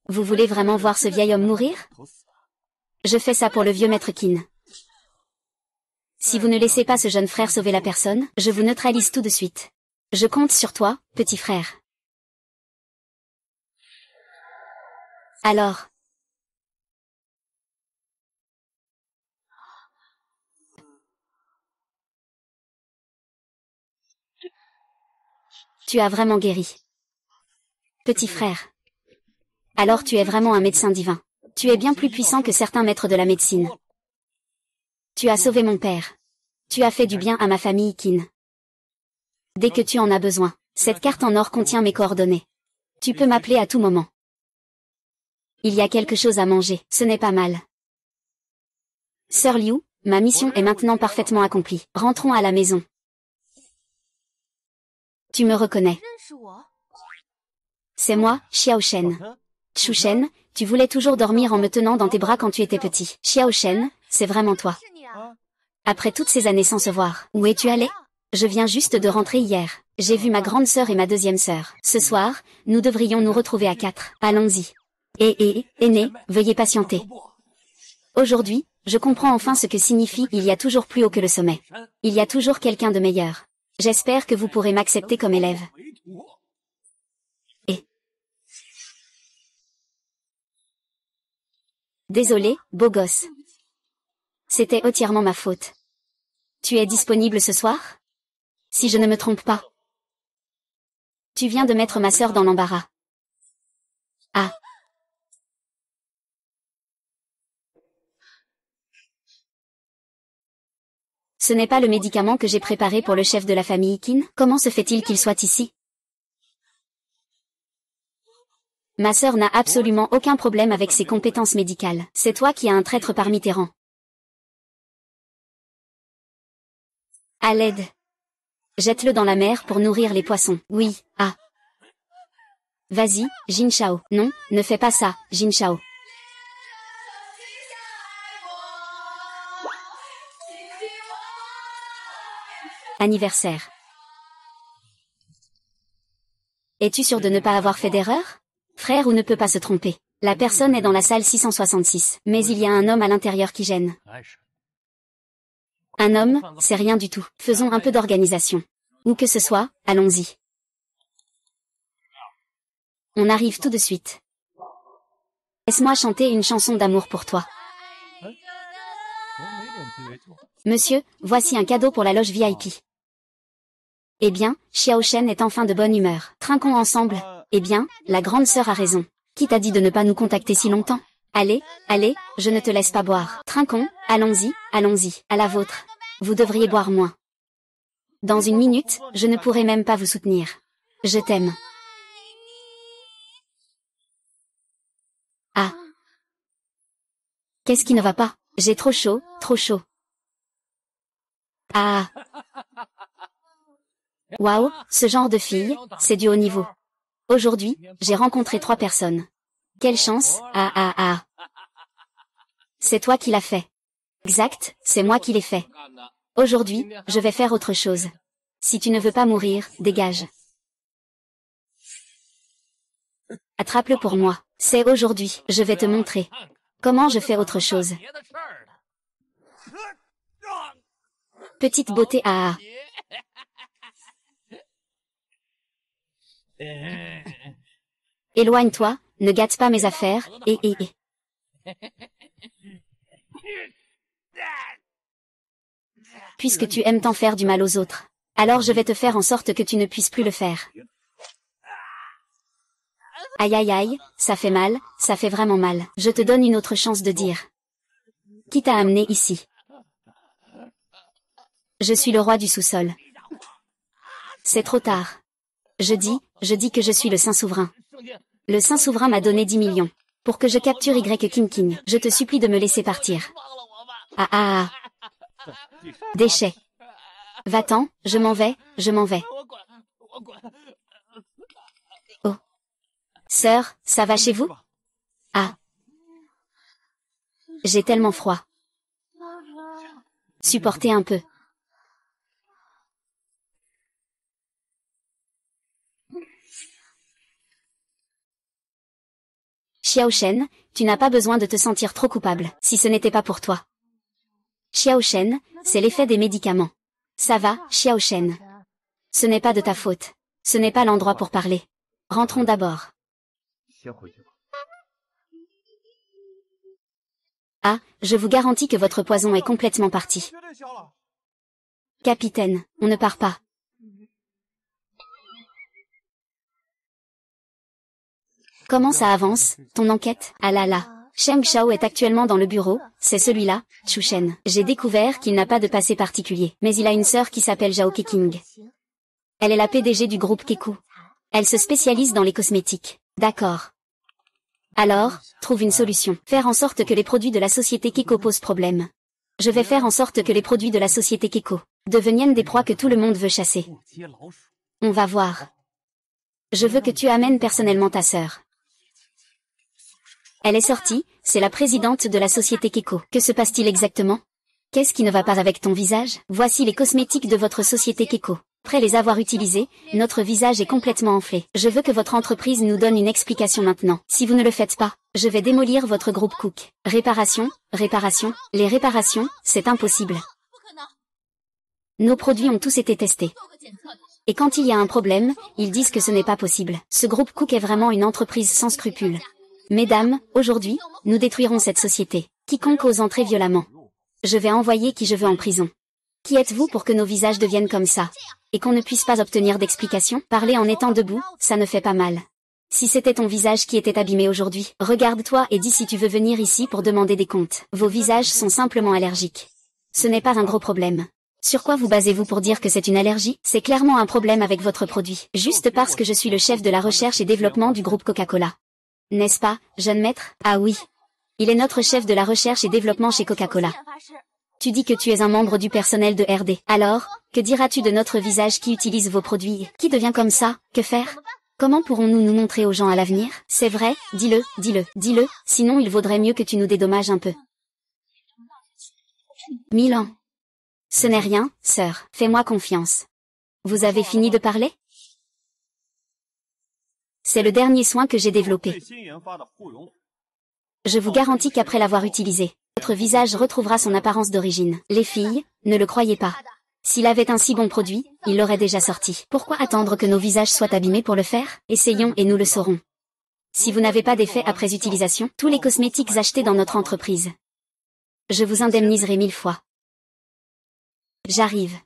Vous voulez vraiment voir ce vieil homme mourir? Je fais ça pour le vieux maître Qin. Si vous ne laissez pas ce jeune frère sauver la personne, je vous neutralise tout de suite. Je compte sur toi, petit frère. Alors. Tu as vraiment guéri. Petit frère. Alors tu es vraiment un médecin divin. Tu es bien plus puissant que certains maîtres de la médecine. Tu as sauvé mon père. Tu as fait du bien à ma famille Qin. Dès que tu en as besoin, cette carte en or contient mes coordonnées. Tu peux m'appeler à tout moment. Il y a quelque chose à manger, ce n'est pas mal. Sœur Liu, ma mission est maintenant parfaitement accomplie. Rentrons à la maison. Tu me reconnais. C'est moi, Xiao Shen. Chu Shen, tu voulais toujours dormir en me tenant dans tes bras quand tu étais petit. Xiao Shen, c'est vraiment toi. Après toutes ces années sans se voir, où es-tu allé? Je viens juste de rentrer hier. J'ai vu ma grande sœur et ma deuxième sœur. Ce soir, nous devrions nous retrouver à 4. Allons-y. Aîné, veuillez patienter. Aujourd'hui, je comprends enfin ce que signifie il y a toujours plus haut que le sommet. Il y a toujours quelqu'un de meilleur. J'espère que vous pourrez m'accepter comme élève. Désolé, beau gosse. C'était entièrement ma faute. Tu es disponible ce soir? Si je ne me trompe pas. Tu viens de mettre ma sœur dans l'embarras. Ah. Ce n'est pas le médicament que j'ai préparé pour le chef de la famille Qin? Comment se fait-il qu'il soit ici? Ma sœur n'a absolument aucun problème avec ses compétences médicales. C'est toi qui as un traître parmi tes rangs. À l'aide. Jette-le dans la mer pour nourrir les poissons. Oui, ah. Vas-y, Jin Shao. Non, ne fais pas ça, Jin Shao. Anniversaire. Es-tu sûr de ne pas avoir fait d'erreur? Frère ou ne peut pas se tromper. La personne est dans la salle 666, mais il y a un homme à l'intérieur qui gêne. Un homme, c'est rien du tout. Faisons un peu d'organisation. Où que ce soit, allons-y. On arrive tout de suite. Laisse-moi chanter une chanson d'amour pour toi. Monsieur, voici un cadeau pour la loge VIP. Eh bien, Xiao Shen est enfin de bonne humeur. Trinquons ensemble. Eh bien, la grande sœur a raison. Qui t'a dit de ne pas nous contacter si longtemps? Allez, je ne te laisse pas boire. Trinquons, allons-y, à la vôtre. Vous devriez boire moins. Dans une minute, je ne pourrai même pas vous soutenir. Je t'aime. Ah. Qu'est-ce qui ne va pas? J'ai trop chaud, trop chaud. Ah. Waouh, ce genre de fille, c'est du haut niveau. Aujourd'hui, j'ai rencontré 3 personnes. Quelle chance, ah. C'est toi qui l'as fait. Exact, c'est moi qui l'ai fait. Aujourd'hui, je vais faire autre chose. Si tu ne veux pas mourir, dégage. Attrape-le pour moi. C'est aujourd'hui, je vais te montrer. Comment je fais autre chose. Petite beauté ah. Éloigne-toi, ne gâte pas mes affaires, Puisque tu aimes tant faire du mal aux autres, alors je vais te faire en sorte que tu ne puisses plus le faire. Aïe aïe aïe, ça fait mal, ça fait vraiment mal. Je te donne une autre chance de dire. Qui t'a amené ici? Je suis le roi du sous-sol. C'est trop tard. Je dis que je suis le Saint Souverain. Le Saint Souverain m'a donné 10 millions. Pour que je capture Y King King, je te supplie de me laisser partir. Ah ah ah. Déchet. Va-t'en, je m'en vais, je m'en vais. Oh. Sœur, ça va chez vous? Ah. J'ai tellement froid. Supportez un peu. Xiao Shen, tu n'as pas besoin de te sentir trop coupable, si ce n'était pas pour toi. Xiao Shen, c'est l'effet des médicaments. Ça va, Xiao Shen. Ce n'est pas de ta faute. Ce n'est pas l'endroit pour parler. Rentrons d'abord. Ah, je vous garantis que votre poison est complètement parti. Capitaine, on ne part pas. Comment ça avance, ton enquête? Ah là là. Sheng Shao est actuellement dans le bureau, c'est celui-là, Chu Shen. J'ai découvert qu'il n'a pas de passé particulier, mais il a une sœur qui s'appelle Zhao Keqing. Elle est la PDG du groupe Keku. Elle se spécialise dans les cosmétiques. D'accord. Alors, trouve une solution. Faire en sorte que les produits de la société Keko posent problème. Je vais faire en sorte que les produits de la société Keko deviennent des proies que tout le monde veut chasser. On va voir. Je veux que tu amènes personnellement ta sœur. Elle est sortie, c'est la présidente de la société Keko. Que se passe-t-il exactement? Qu'est-ce qui ne va pas avec ton visage? Voici les cosmétiques de votre société Keko. Après les avoir utilisés, notre visage est complètement enflé. Je veux que votre entreprise nous donne une explication maintenant. Si vous ne le faites pas, je vais démolir votre groupe Cook. Réparation, les réparations, c'est impossible. Nos produits ont tous été testés. Et quand il y a un problème, ils disent que ce n'est pas possible. Ce groupe Cook est vraiment une entreprise sans scrupules. Mesdames, aujourd'hui, nous détruirons cette société. Quiconque ose entrer violemment. Je vais envoyer qui je veux en prison. Qui êtes-vous pour que nos visages deviennent comme ça? Et qu'on ne puisse pas obtenir d'explication? Parler en étant debout, ça ne fait pas mal. Si c'était ton visage qui était abîmé aujourd'hui, regarde-toi et dis si tu veux venir ici pour demander des comptes. Vos visages sont simplement allergiques. Ce n'est pas un gros problème. Sur quoi vous basez-vous pour dire que c'est une allergie? C'est clairement un problème avec votre produit. Juste parce que je suis le chef de la recherche et développement du groupe Coca-Cola. N'est-ce pas, jeune maître? Ah oui. Il est notre chef de la recherche et développement chez Coca-Cola. Tu dis que tu es un membre du personnel de RD. Alors, que diras-tu de notre visage qui utilise vos produits? Qui devient comme ça? Que faire? Comment pourrons-nous nous montrer aux gens à l'avenir? C'est vrai, dis-le, sinon il vaudrait mieux que tu nous dédommages un peu. 1000 ans. Ce n'est rien, sœur, fais-moi confiance. Vous avez fini de parler? C'est le dernier soin que j'ai développé. Je vous garantis qu'après l'avoir utilisé, votre visage retrouvera son apparence d'origine. Les filles, ne le croyez pas. S'il avait un si bon produit, il l'aurait déjà sorti. Pourquoi attendre que nos visages soient abîmés pour le faire? Essayons et nous le saurons. Si vous n'avez pas d'effet après utilisation, tous les cosmétiques achetés dans notre entreprise, je vous indemniserai 1000 fois. J'arrive.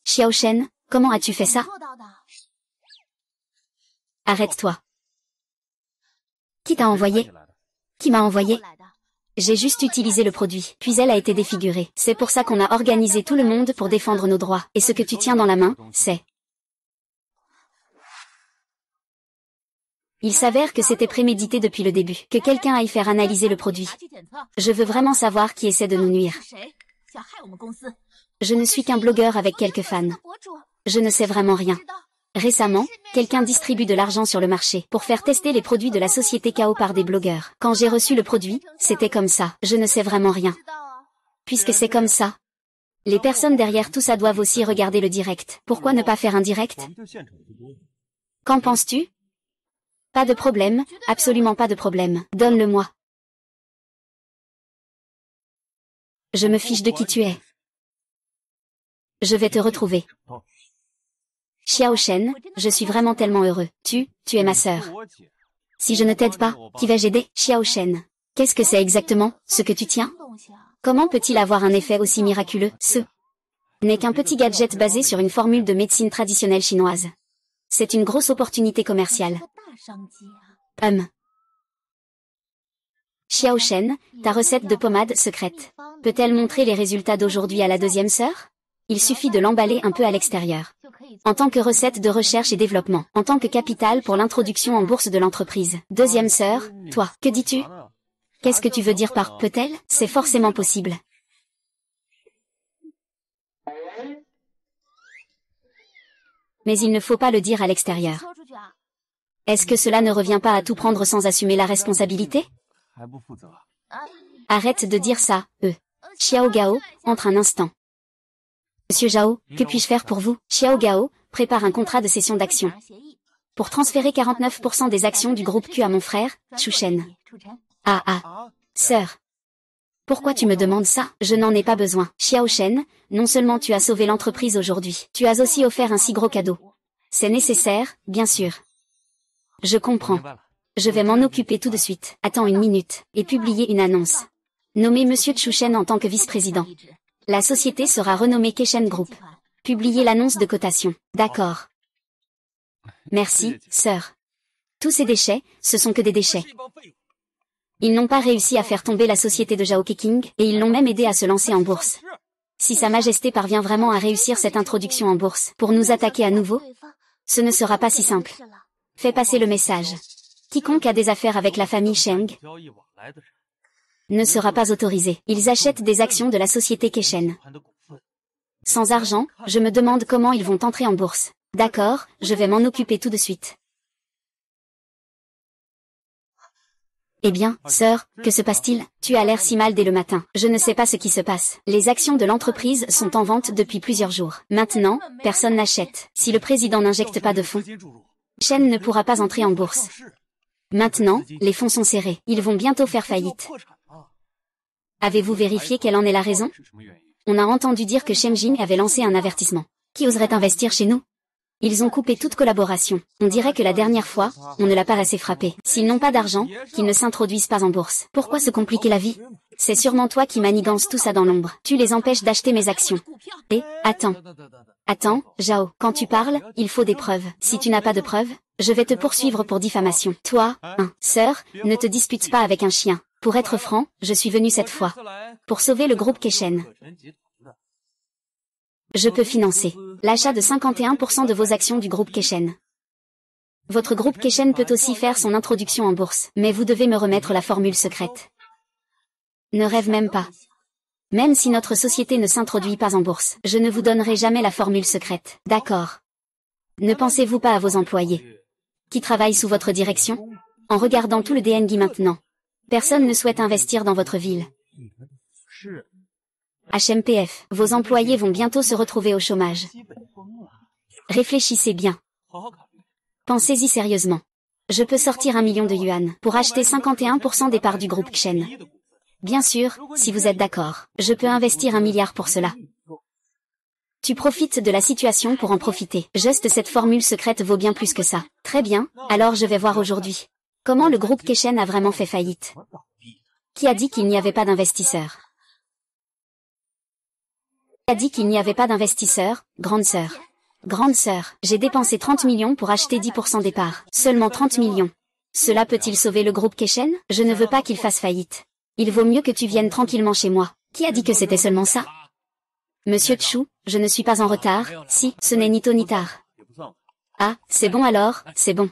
Xiao Shen, comment as-tu fait ça? Arrête-toi. Qui t'a envoyé? Qui m'a envoyé? J'ai juste utilisé le produit, puis elle a été défigurée. C'est pour ça qu'on a organisé tout le monde pour défendre nos droits. Et ce que tu tiens dans la main, c'est... Il s'avère que c'était prémédité depuis le début, que quelqu'un aille faire analyser le produit. Je veux vraiment savoir qui essaie de nous nuire. Je ne suis qu'un blogueur avec quelques fans. Je ne sais vraiment rien. Récemment, quelqu'un distribue de l'argent sur le marché pour faire tester les produits de la société KO par des blogueurs. Quand j'ai reçu le produit, c'était comme ça. Je ne sais vraiment rien. Puisque c'est comme ça, les personnes derrière tout ça doivent aussi regarder le direct. Pourquoi ne pas faire un direct? Qu'en penses-tu? Pas de problème, absolument pas de problème. Donne-le-moi. Je me fiche de qui tu es. Je vais te retrouver. Xiao Shen, je suis vraiment tellement heureux. Tu es ma sœur. Si je ne t'aide pas, qui vais-je aider? Xiao Shen. Qu'est-ce que c'est exactement, ce que tu tiens? Comment peut-il avoir un effet aussi miraculeux? Ce n'est qu'un petit gadget basé sur une formule de médecine traditionnelle chinoise. C'est une grosse opportunité commerciale. Xiao Shen, ta recette de pommade secrète. Peut-elle montrer les résultats d'aujourd'hui à la deuxième sœur? Il suffit de l'emballer un peu à l'extérieur. En tant que recette de recherche et développement, en tant que capital pour l'introduction en bourse de l'entreprise. Deuxième sœur, toi, que dis-tu? Qu'est-ce que tu veux dire par peut-elle? C'est forcément possible. Mais il ne faut pas le dire à l'extérieur. Est-ce que cela ne revient pas à tout prendre sans assumer la responsabilité? Arrête de dire ça, Xiao Gao, entre un instant. Monsieur Zhao, que puis-je faire pour vous? Xiao Gao, prépare un contrat de cession d'actions. Pour transférer 49% des actions du groupe Q à mon frère, Chu Shen. Sœur. Pourquoi tu me demandes ça? Je n'en ai pas besoin. Xiao Shen, non seulement tu as sauvé l'entreprise aujourd'hui, tu as aussi offert un si gros cadeau. C'est nécessaire, bien sûr. Je comprends. Je vais m'en occuper tout de suite. Attends une minute, et publier une annonce. Nommer Monsieur Chu Shen en tant que vice-président. La société sera renommée Keshen Group. Publier l'annonce de cotation. D'accord. Merci, sœur. Tous ces déchets, ce sont que des déchets. Ils n'ont pas réussi à faire tomber la société de Zhao Keqing, et ils l'ont même aidé à se lancer en bourse. Si Sa Majesté parvient vraiment à réussir cette introduction en bourse, pour nous attaquer à nouveau, ce ne sera pas si simple. Fais passer le message. Quiconque a des affaires avec la famille Sheng ne sera pas autorisé. Ils achètent des actions de la société Keshen. Sans argent, je me demande comment ils vont entrer en bourse. D'accord, je vais m'en occuper tout de suite. Eh bien, sœur, que se passe-t-il? Tu as l'air si mal dès le matin. Je ne sais pas ce qui se passe. Les actions de l'entreprise sont en vente depuis plusieurs jours. Maintenant, personne n'achète. Si le président n'injecte pas de fonds, Shen ne pourra pas entrer en bourse. Maintenant, les fonds sont serrés. Ils vont bientôt faire faillite. Avez-vous vérifié quelle en est la raison? On a entendu dire que Shen Jing avait lancé un avertissement. Qui oserait investir chez nous? Ils ont coupé toute collaboration. On dirait que la dernière fois, on ne l'a pas assez frappé. S'ils n'ont pas d'argent, qu'ils ne s'introduisent pas en bourse. Pourquoi se compliquer la vie? C'est sûrement toi qui manigance tout ça dans l'ombre. Tu les empêches d'acheter mes actions. Et, Attends, Zhao, quand tu parles, il faut des preuves. Si tu n'as pas de preuves, je vais te poursuivre pour diffamation. Toi, sœur, ne te dispute pas avec un chien. Pour être franc, je suis venu cette fois pour sauver le groupe Keshen. Je peux financer l'achat de 51% de vos actions du groupe Keshen. Votre groupe Keshen peut aussi faire son introduction en bourse, mais vous devez me remettre la formule secrète. Ne rêve même pas. Même si notre société ne s'introduit pas en bourse, je ne vous donnerai jamais la formule secrète. D'accord. Ne pensez-vous pas à vos employés qui travaillent sous votre direction? En regardant tout le DNG maintenant, personne ne souhaite investir dans votre ville. HMPF, vos employés vont bientôt se retrouver au chômage. Réfléchissez bien. Pensez-y sérieusement. Je peux sortir 1 million de yuan pour acheter 51% des parts du groupe Kshen. Bien sûr, si vous êtes d'accord, je peux investir 1 milliard pour cela. Tu profites de la situation pour en profiter. Juste cette formule secrète vaut bien plus que ça. Très bien, alors je vais voir aujourd'hui. Comment le groupe Keshen a vraiment fait faillite? Qui a dit qu'il n'y avait pas d'investisseurs? Qui a dit qu'il n'y avait pas d'investisseurs, grande sœur? Grande sœur, j'ai dépensé 30 millions pour acheter 10% des parts. Seulement 30 millions. Cela peut-il sauver le groupe Keshen? Je ne veux pas qu'il fasse faillite. Il vaut mieux que tu viennes tranquillement chez moi. Qui a dit que c'était seulement ça? Monsieur Chu, je ne suis pas en retard, si, ce n'est ni tôt ni tard. Ah, c'est bon alors, c'est bon.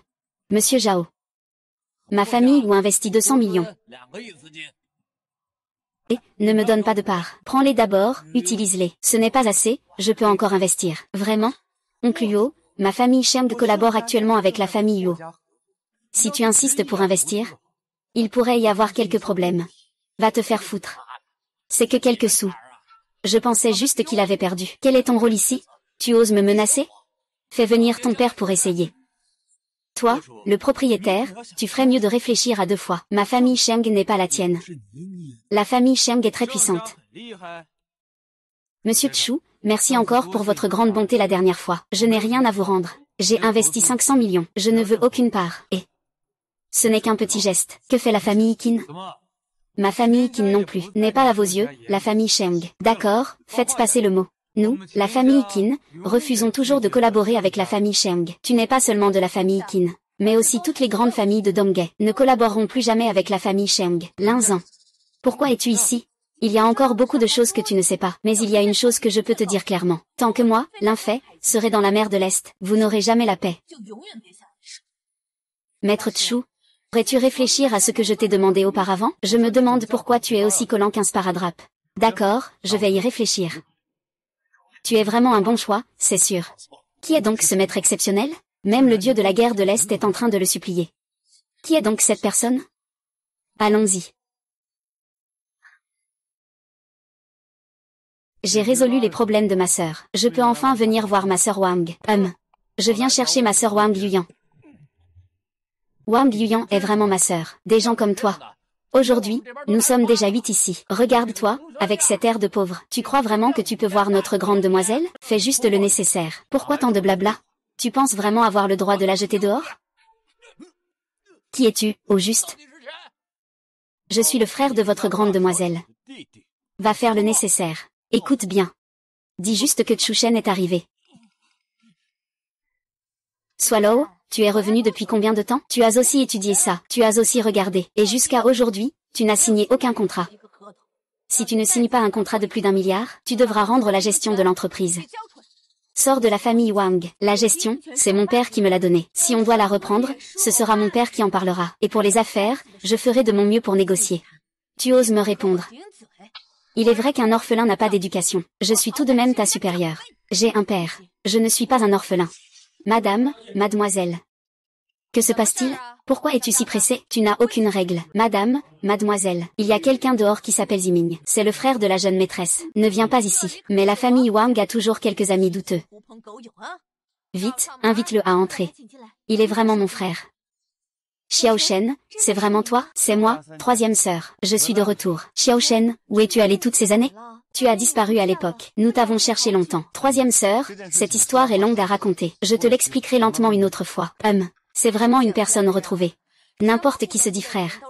Monsieur Zhao. Ma famille ou investit 200 millions. Et, ne me donne pas de part. Prends-les d'abord, utilise-les. Ce n'est pas assez, je peux encore investir. Vraiment? Oncle Yuo, ma famille Sheng collabore actuellement avec la famille Yuo. Si tu insistes pour investir, il pourrait y avoir quelques problèmes. Va te faire foutre. C'est que quelques sous. Je pensais juste qu'il avait perdu. Quel est ton rôle ici? Tu oses me menacer? Fais venir ton père pour essayer. Toi, le propriétaire, tu ferais mieux de réfléchir à 2 fois. Ma famille Sheng n'est pas la tienne. La famille Sheng est très puissante. Monsieur Chu, Merci encore pour votre grande bonté la dernière fois. Je n'ai rien à vous rendre. J'ai investi 500 millions. Je ne veux aucune part. Et ce n'est qu'un petit geste. Que fait la famille Qin? Ma famille Qin non plus. N'est pas à vos yeux, la famille Sheng. D'accord, faites passer le mot. Nous, la famille Qin, refusons toujours de collaborer avec la famille Sheng. Tu n'es pas seulement de la famille Qin, mais aussi toutes les grandes familles de Donghae ne collaboreront plus jamais avec la famille Sheng. Linzan. Pourquoi es-tu ici? Il y a encore beaucoup de choses que tu ne sais pas, mais il y a une chose que je peux te dire clairement. Tant que moi, l'infait, serai dans la mer de l'Est, vous n'aurez jamais la paix. Maître Tchou, pourrais-tu réfléchir à ce que je t'ai demandé auparavant? Je me demande pourquoi tu es aussi collant qu'un sparadrap. D'accord, je vais y réfléchir. Tu es vraiment un bon choix, c'est sûr. Qui est donc ce maître exceptionnel? Même le dieu de la guerre de l'Est est en train de le supplier. Qui est donc cette personne? Allons-y. J'ai résolu les problèmes de ma sœur. Je peux enfin venir voir ma sœur Wang. Je viens chercher ma sœur Wang Yuyan. Wang Yuyan est vraiment ma sœur. Des gens comme toi. Aujourd'hui, nous sommes déjà 8 ici. Regarde-toi, avec cet air de pauvre. Tu crois vraiment que tu peux voir notre grande demoiselle? Fais juste le nécessaire. Pourquoi tant de blabla? Tu penses vraiment avoir le droit de la jeter dehors? Qui es-tu, au juste? Je suis le frère de votre grande demoiselle. Va faire le nécessaire. Écoute bien. Dis juste que Chushen est arrivé. Swallow, tu es revenu depuis combien de temps? Tu as aussi étudié ça, tu as aussi regardé, et jusqu'à aujourd'hui, tu n'as signé aucun contrat. Si tu ne signes pas un contrat de plus d'1 milliard, tu devras rendre la gestion de l'entreprise. Sors de la famille Wang. La gestion, c'est mon père qui me l'a donnée. Si on doit la reprendre, ce sera mon père qui en parlera. Et pour les affaires, je ferai de mon mieux pour négocier. Tu oses me répondre? Il est vrai qu'un orphelin n'a pas d'éducation. Je suis tout de même ta supérieure. J'ai un père. Je ne suis pas un orphelin. Madame, mademoiselle. Que se passe-t-il? Pourquoi es-tu si pressée? Tu n'as aucune règle. Madame, mademoiselle. Il y a quelqu'un dehors qui s'appelle Ziming. C'est le frère de la jeune maîtresse. Ne viens pas ici. Mais la famille Wang a toujours quelques amis douteux. Vite, invite-le à entrer. Il est vraiment mon frère. Xiao Shen, c'est vraiment toi? C'est moi, troisième sœur. Je suis de retour. Xiao Shen, où es-tu allé toutes ces années? Tu as disparu à l'époque. Nous t'avons cherché longtemps. Troisième sœur, cette histoire est longue à raconter. Je te l'expliquerai lentement une autre fois. C'est vraiment une personne retrouvée. N'importe qui se dit frère.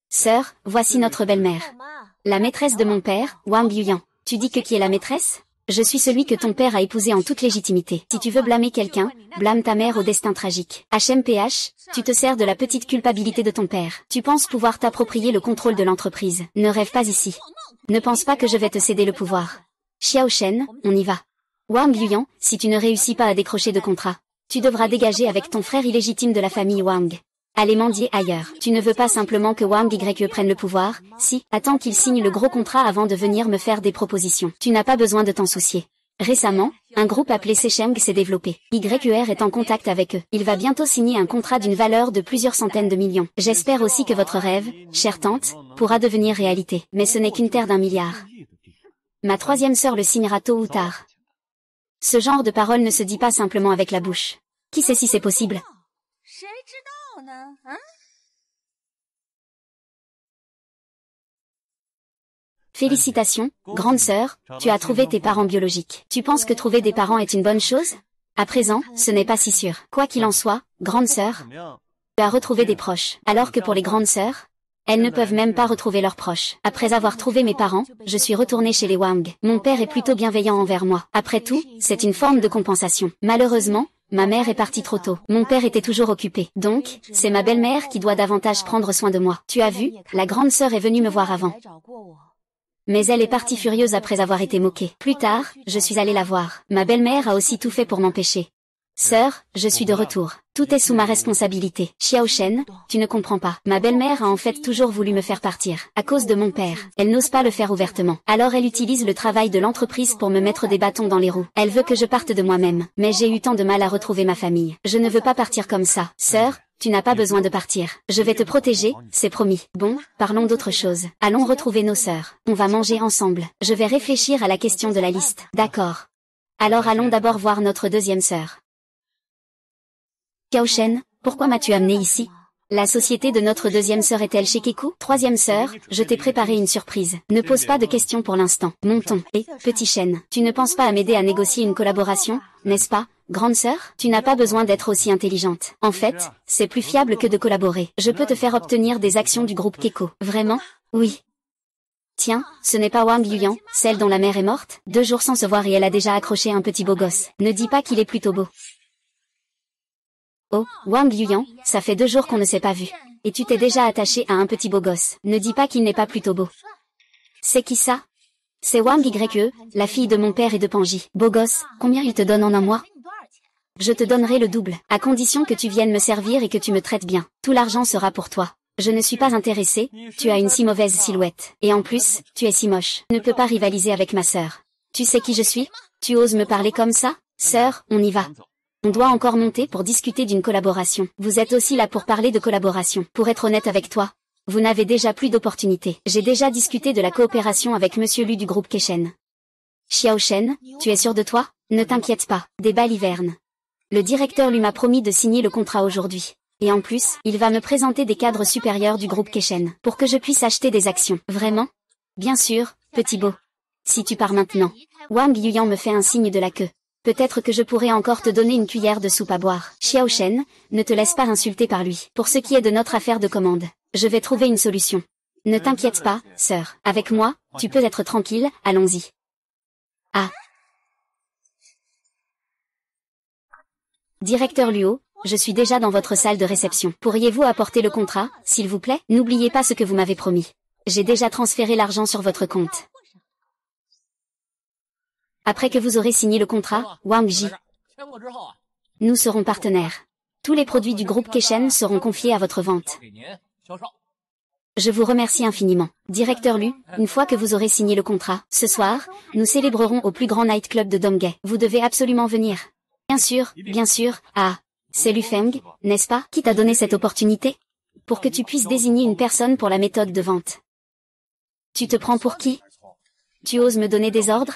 Sœur, voici notre belle-mère. La maîtresse de mon père, Wang Yuyan. Tu dis que qui est la maîtresse? Je suis celui que ton père a épousé en toute légitimité. Si tu veux blâmer quelqu'un, blâme ta mère au destin tragique. HMPH, tu te sers de la petite culpabilité de ton père. Tu penses pouvoir t'approprier le contrôle de l'entreprise. Ne rêve pas ici. Ne pense pas que je vais te céder le pouvoir. Xiao Shen, on y va. Wang Yuyan, si tu ne réussis pas à décrocher de contrat, tu devras dégager avec ton frère illégitime de la famille Wang. Allez mendier ailleurs. Tu ne veux pas simplement que Wang YE prenne le pouvoir? Si, attends qu'il signe le gros contrat avant de venir me faire des propositions. Tu n'as pas besoin de t'en soucier. Récemment, un groupe appelé Secheng s'est développé. YER est en contact avec eux. Il va bientôt signer un contrat d'une valeur de plusieurs centaines de millions. J'espère aussi que votre rêve, chère tante, pourra devenir réalité. Mais ce n'est qu'une terre d'1 milliard. Ma troisième sœur le signera tôt ou tard. Ce genre de parole ne se dit pas simplement avec la bouche. Qui sait si c'est possible? Félicitations, grande sœur, tu as trouvé tes parents biologiques. Tu penses que trouver des parents est une bonne chose? À présent, ce n'est pas si sûr. Quoi qu'il en soit, grande sœur, tu as retrouvé des proches. Alors que pour les grandes sœurs, elles ne peuvent même pas retrouver leurs proches. Après avoir trouvé mes parents, je suis retournée chez les Wang. Mon père est plutôt bienveillant envers moi. Après tout, c'est une forme de compensation. Malheureusement, ma mère est partie trop tôt. Mon père était toujours occupé. Donc, c'est ma belle-mère qui doit davantage prendre soin de moi. Tu as vu, la grande sœur est venue me voir avant. Mais elle est partie furieuse après avoir été moquée. Plus tard, je suis allée la voir. Ma belle-mère a aussi tout fait pour m'empêcher. Sœur, je suis de retour. Tout est sous ma responsabilité. Xiao Shen, tu ne comprends pas. Ma belle-mère a en fait toujours voulu me faire partir. À cause de mon père. Elle n'ose pas le faire ouvertement. Alors elle utilise le travail de l'entreprise pour me mettre des bâtons dans les roues. Elle veut que je parte de moi-même. Mais j'ai eu tant de mal à retrouver ma famille. Je ne veux pas partir comme ça. Sœur, tu n'as pas besoin de partir. Je vais te protéger, c'est promis. Bon, parlons d'autre chose. Allons retrouver nos sœurs. On va manger ensemble. Je vais réfléchir à la question de la liste. D'accord. Alors allons d'abord voir notre deuxième sœur. Xiao Shen, pourquoi m'as-tu amené ici? La société de notre deuxième sœur est-elle chez Kekou? Troisième sœur, je t'ai préparé une surprise. Ne pose pas de questions pour l'instant. Montons. Et, petit chêne, tu ne penses pas à m'aider à négocier une collaboration, n'est-ce pas, grande sœur? Tu n'as pas besoin d'être aussi intelligente. En fait, c'est plus fiable que de collaborer. Je peux te faire obtenir des actions du groupe Kekou. Vraiment? Oui. Tiens, ce n'est pas Wang Yuyan, celle dont la mère est morte? 2 jours sans se voir et elle a déjà accroché un petit beau gosse. Ne dis pas qu'il est plutôt beau. Oh, Wang Yuyan, ça fait 2 jours qu'on ne s'est pas vu. Et tu t'es déjà attaché à un petit beau gosse. Ne dis pas qu'il n'est pas plutôt beau. C'est qui ça? C'est Wang Ye, la fille de mon père et de Panji. Beau gosse, combien il te donne en un mois? Je te donnerai le double, à condition que tu viennes me servir et que tu me traites bien. Tout l'argent sera pour toi. Je ne suis pas intéressée, tu as une si mauvaise silhouette. Et en plus, tu es si moche. Ne peux pas rivaliser avec ma sœur. Tu sais qui je suis? Tu oses me parler comme ça? Sœur, on y va. On doit encore monter pour discuter d'une collaboration. Vous êtes aussi là pour parler de collaboration. Pour être honnête avec toi, vous n'avez déjà plus d'opportunités. J'ai déjà discuté de la coopération avec Monsieur Lu du groupe Kechen. Xiao Shen, tu es sûr de toi? Ne t'inquiète pas, des balivernes. Le directeur lui m'a promis de signer le contrat aujourd'hui. Et en plus, il va me présenter des cadres supérieurs du groupe Kechen, pour que je puisse acheter des actions. Vraiment? Bien sûr, petit beau. Si tu pars maintenant. Wang Yuyan me fait un signe de la queue. Peut-être que je pourrais encore te donner une cuillère de soupe à boire. Xiao Shen, ne te laisse pas insulter par lui. Pour ce qui est de notre affaire de commande, je vais trouver une solution. Ne t'inquiète pas, sœur. Avec moi, tu peux être tranquille, allons-y. Ah. Directeur Luo, je suis déjà dans votre salle de réception. Pourriez-vous apporter le contrat, s'il vous plaît? N'oubliez pas ce que vous m'avez promis. J'ai déjà transféré l'argent sur votre compte. Après que vous aurez signé le contrat, Wang Ji, nous serons partenaires. Tous les produits du groupe Kechen seront confiés à votre vente. Je vous remercie infiniment. Directeur Lu, une fois que vous aurez signé le contrat, ce soir, nous célébrerons au plus grand nightclub de Donghae. Vous devez absolument venir. Bien sûr, bien sûr. Ah, c'est Lu Feng, n'est-ce pas, qui t'a donné cette opportunité? Pour que tu puisses désigner une personne pour la méthode de vente. Tu te prends pour qui? Tu oses me donner des ordres?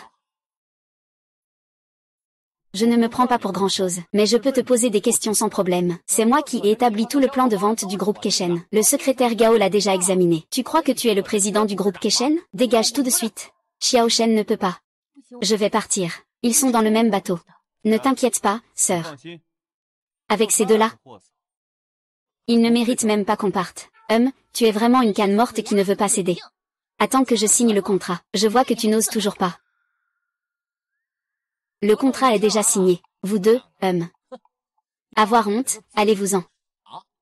Je ne me prends pas pour grand-chose, mais je peux te poser des questions sans problème. C'est moi qui ai établi tout le plan de vente du groupe Kechen. Le secrétaire Gao l'a déjà examiné. Tu crois que tu es le président du groupe Kechen? Dégage tout de suite. Xiao Shen ne peut pas. Je vais partir. Ils sont dans le même bateau. Ne t'inquiète pas, sœur. Avec ces deux-là, ils ne méritent même pas qu'on parte. Tu es vraiment une canne morte qui ne veut pas céder. Attends que je signe le contrat. Je vois que tu n'oses toujours pas. Le contrat est déjà signé. Vous deux, avoir honte, allez-vous-en.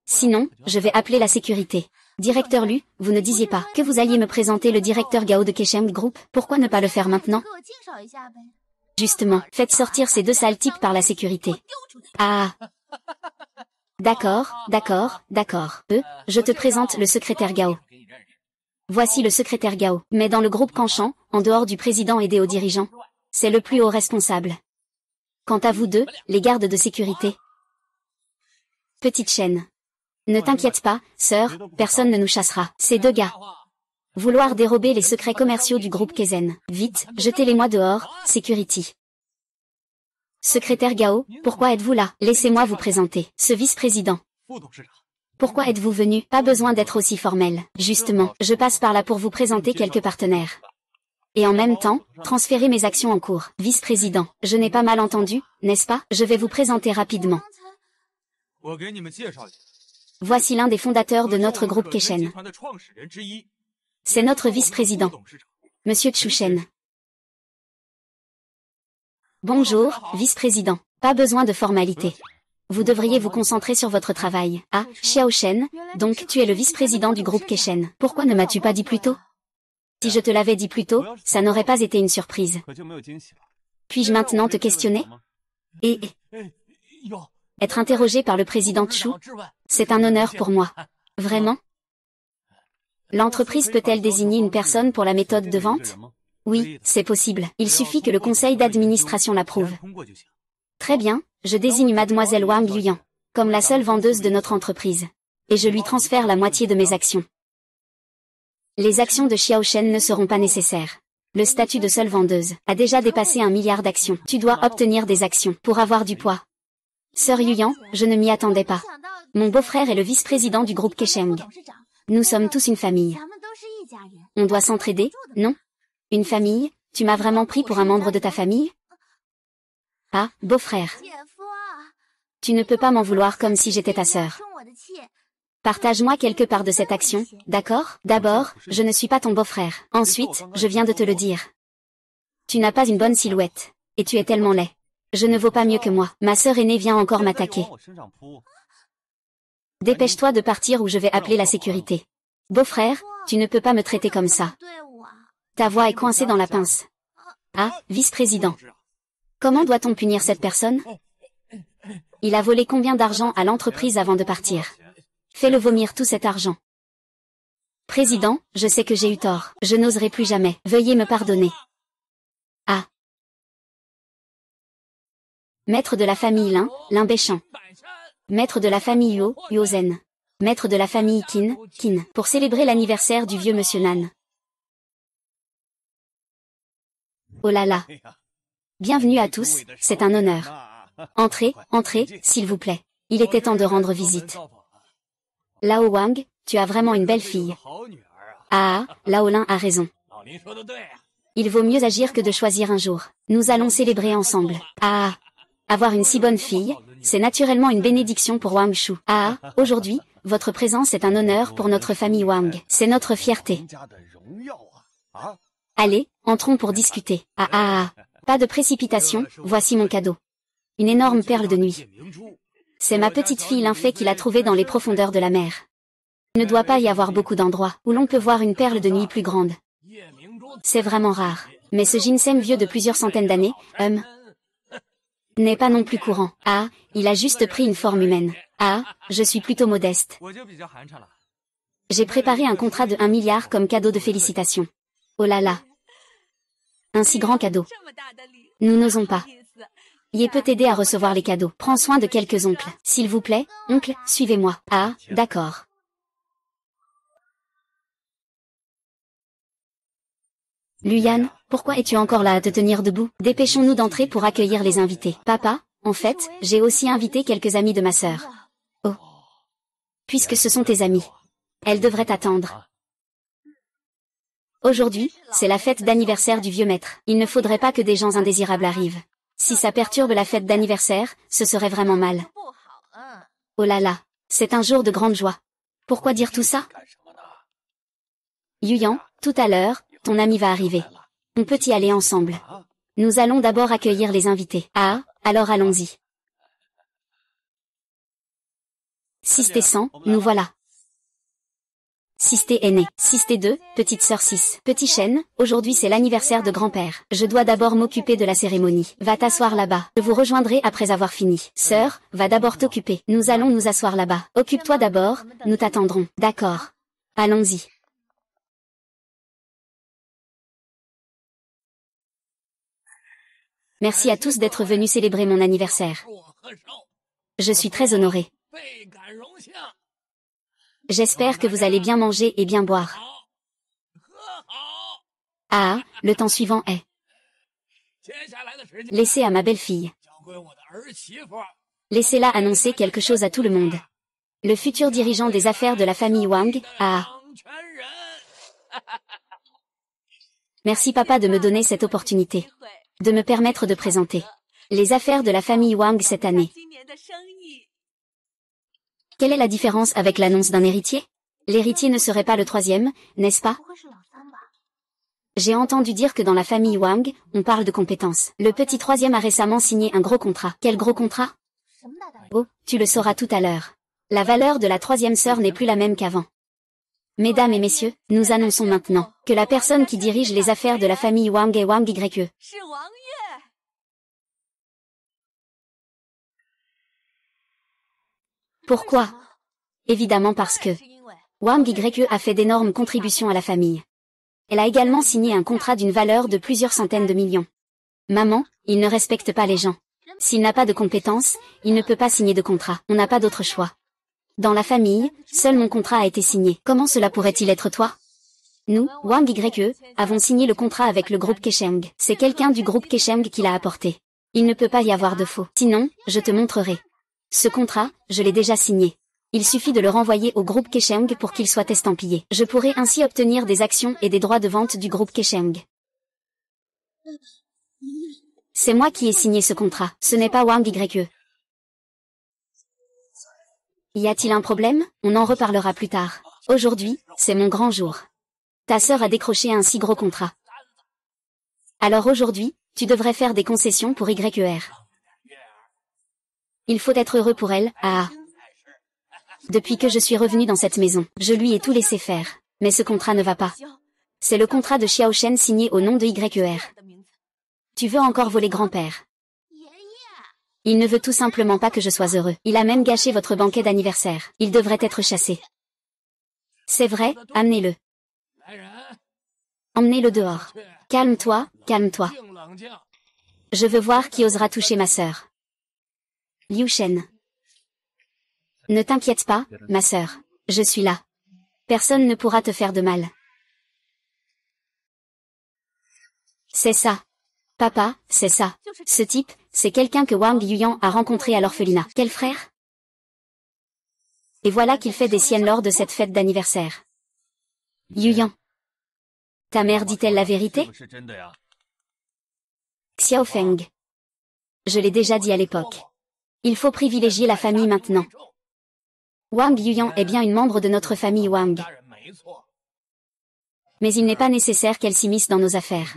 Sinon, je vais appeler la sécurité. Directeur Lu, vous ne disiez pas que vous alliez me présenter le directeur Gao de Kechen Group? Pourquoi ne pas le faire maintenant? Justement, faites sortir ces deux sales types par la sécurité. Ah. D'accord, d'accord, d'accord. Je te présente le secrétaire Gao. Voici le secrétaire Gao. Mais dans le groupe Canchan, en dehors du président et des hauts dirigeants, c'est le plus haut responsable. Quant à vous deux, les gardes de sécurité. Petite chaîne. Ne t'inquiète pas, sœur, personne ne nous chassera. Ces deux gars. Vouloir dérober les secrets commerciaux du groupe Kezen. Vite, jetez-les-moi dehors, security. Secrétaire Gao, pourquoi êtes-vous là? Laissez-moi vous présenter. Ce vice-président. Pourquoi êtes-vous venu? Pas besoin d'être aussi formel. Justement, je passe par là pour vous présenter quelques partenaires. Et en même temps, transférer mes actions en cours. Vice-président, je n'ai pas mal entendu, n'est-ce pas? Je vais vous présenter rapidement. Voici l'un des fondateurs de notre groupe Kechen. C'est notre vice-président, Monsieur Chu Shen. Bonjour, vice-président. Pas besoin de formalité. Vous devriez vous concentrer sur votre travail. Ah, Xiao Shen, donc tu es le vice-président du groupe Kechen. Pourquoi ne m'as-tu pas dit plus tôt? Si je te l'avais dit plus tôt, ça n'aurait pas été une surprise. Puis-je maintenant te questionner? Et être interrogé par le président Chu, c'est un honneur pour moi. Vraiment? L'entreprise peut-elle désigner une personne pour la méthode de vente? Oui, c'est possible. Il suffit que le conseil d'administration l'approuve. Très bien, je désigne mademoiselle Wang Yuyan comme la seule vendeuse de notre entreprise. Et je lui transfère la moitié de mes actions. Les actions de Xiao Shen ne seront pas nécessaires. Le statut de seule vendeuse a déjà dépassé 1 milliard d'actions. Tu dois obtenir des actions pour avoir du poids. Sœur Yuyan, je ne m'y attendais pas. Mon beau-frère est le vice-président du groupe Kesheng. Nous sommes tous une famille. On doit s'entraider, non? Une famille? Tu m'as vraiment pris pour un membre de ta famille? Ah, beau-frère. Tu ne peux pas m'en vouloir comme si j'étais ta sœur. Partage-moi quelque part de cette action, d'accord? D'abord, je ne suis pas ton beau-frère. Ensuite, je viens de te le dire. Tu n'as pas une bonne silhouette. Et tu es tellement laid. Je ne vaux pas mieux que moi. Ma sœur aînée vient encore m'attaquer. Dépêche-toi de partir ou je vais appeler la sécurité. Beau-frère, tu ne peux pas me traiter comme ça. Ta voix est coincée dans la pince. Ah, vice-président. Comment doit-on punir cette personne? Il a volé combien d'argent à l'entreprise avant de partir? Fais-le vomir tout cet argent. Président, je sais que j'ai eu tort. Je n'oserai plus jamais. Veuillez me pardonner. Ah. Maître de la famille Lin, Lin Béchamp. Maître de la famille Yo, Yo Zen. Maître de la famille Qin, Qin. Pour célébrer l'anniversaire du vieux monsieur Nan. Oh là là. Bienvenue à tous, c'est un honneur. Entrez, entrez, s'il vous plaît. Il était temps de rendre visite. Lao Wang, tu as vraiment une belle fille. Ah, Lao Lin a raison. Il vaut mieux agir que de choisir un jour. Nous allons célébrer ensemble. Ah, avoir une si bonne fille, c'est naturellement une bénédiction pour Wang Shu. Ah, aujourd'hui, votre présence est un honneur pour notre famille Wang. C'est notre fierté. Allez, entrons pour discuter. Pas de précipitation, voici mon cadeau. Une énorme perle de nuit. C'est ma petite fille Linfei qui l'a trouvée dans les profondeurs de la mer. Il ne doit pas y avoir beaucoup d'endroits où l'on peut voir une perle de nuit plus grande. C'est vraiment rare. Mais ce ginseng vieux de plusieurs centaines d'années, n'est pas non plus courant. Ah, il a juste pris une forme humaine. Ah, je suis plutôt modeste. J'ai préparé un contrat de 1 milliard comme cadeau de félicitations. Oh là là. Un si grand cadeau. Nous n'osons pas. Ye peut t'aider à recevoir les cadeaux. Prends soin de quelques oncles. S'il vous plaît, oncle, suivez-moi. Ah, d'accord. Luyan, pourquoi es-tu encore là à te tenir debout? Dépêchons-nous d'entrer pour accueillir les invités. Papa, en fait, j'ai aussi invité quelques amis de ma sœur. Oh. Puisque ce sont tes amis. Elles devraient attendre. Aujourd'hui, c'est la fête d'anniversaire du vieux maître. Il ne faudrait pas que des gens indésirables arrivent. Si ça perturbe la fête d'anniversaire, ce serait vraiment mal. Oh là là, c'est un jour de grande joie. Pourquoi dire tout ça? Yuyan, tout à l'heure, ton ami va arriver. On peut y aller ensemble. Nous allons d'abord accueillir les invités. Ah, alors allons-y. Sisté 100, nous voilà. Sisté est né. Sisté 2, petite sœur 6. Petit chêne, aujourd'hui c'est l'anniversaire de grand-père. Je dois d'abord m'occuper de la cérémonie. Va t'asseoir là-bas. Je vous rejoindrai après avoir fini. Sœur, va d'abord t'occuper. Nous allons nous asseoir là-bas. Occupe-toi d'abord, nous t'attendrons. D'accord. Allons-y. Merci à tous d'être venus célébrer mon anniversaire. Je suis très honorée. J'espère que vous allez bien manger et bien boire. Ah, le temps suivant est laissez à ma belle-fille. Laissez-la annoncer quelque chose à tout le monde. Le futur dirigeant des affaires de la famille Wang, Merci papa de me donner cette opportunité. De me permettre de présenter les affaires de la famille Wang cette année. Quelle est la différence avec l'annonce d'un héritier? L'héritier ne serait pas le troisième, n'est-ce pas? J'ai entendu dire que dans la famille Wang, on parle de compétences. Le petit troisième a récemment signé un gros contrat. Quel gros contrat? Oh, tu le sauras tout à l'heure. La valeur de la troisième sœur n'est plus la même qu'avant. Mesdames et messieurs, nous annonçons maintenant que la personne qui dirige les affaires de la famille Wang est Wang Ye. Pourquoi? Évidemment parce que Wang Ye a fait d'énormes contributions à la famille. Elle a également signé un contrat d'une valeur de plusieurs centaines de millions. Maman, il ne respecte pas les gens. S'il n'a pas de compétences, il ne peut pas signer de contrat. On n'a pas d'autre choix. Dans la famille, seul mon contrat a été signé. Comment cela pourrait-il être toi? Nous, Wang Ye, avons signé le contrat avec le groupe Kesheng. C'est quelqu'un du groupe Kesheng qui l'a apporté. Il ne peut pas y avoir de faux. Sinon, je te montrerai. Ce contrat, je l'ai déjà signé. Il suffit de le renvoyer au groupe Kecheung pour qu'il soit estampillé. Je pourrai ainsi obtenir des actions et des droits de vente du groupe Kecheung. C'est moi qui ai signé ce contrat, ce n'est pas Wang Ye. Y a-t-il un problème? On en reparlera plus tard. Aujourd'hui, c'est mon grand jour. Ta sœur a décroché un si gros contrat. Alors aujourd'hui, tu devrais faire des concessions pour YER. Il faut être heureux pour elle, ah. Depuis que je suis revenu dans cette maison, je lui ai tout laissé faire. Mais ce contrat ne va pas. C'est le contrat de Xiao Shen signé au nom de YER. Tu veux encore voler grand-père? Il ne veut tout simplement pas que je sois heureux. Il a même gâché votre banquet d'anniversaire. Il devrait être chassé. C'est vrai, amenez-le. Emmenez-le dehors. Calme-toi, calme-toi. Je veux voir qui osera toucher ma sœur. Liu Shen. Ne t'inquiète pas, ma sœur. Je suis là. Personne ne pourra te faire de mal. C'est ça. Papa, c'est ça. Ce type, c'est quelqu'un que Wang Yuyan a rencontré à l'orphelinat. Quel frère? Et voilà qu'il fait des siennes lors de cette fête d'anniversaire. Yuyan. Ta mère dit-elle la vérité? Xiao Feng. Je l'ai déjà dit à l'époque. Il faut privilégier la famille maintenant. Wang Yuyan est bien une membre de notre famille Wang. Mais il n'est pas nécessaire qu'elle s'immisce dans nos affaires.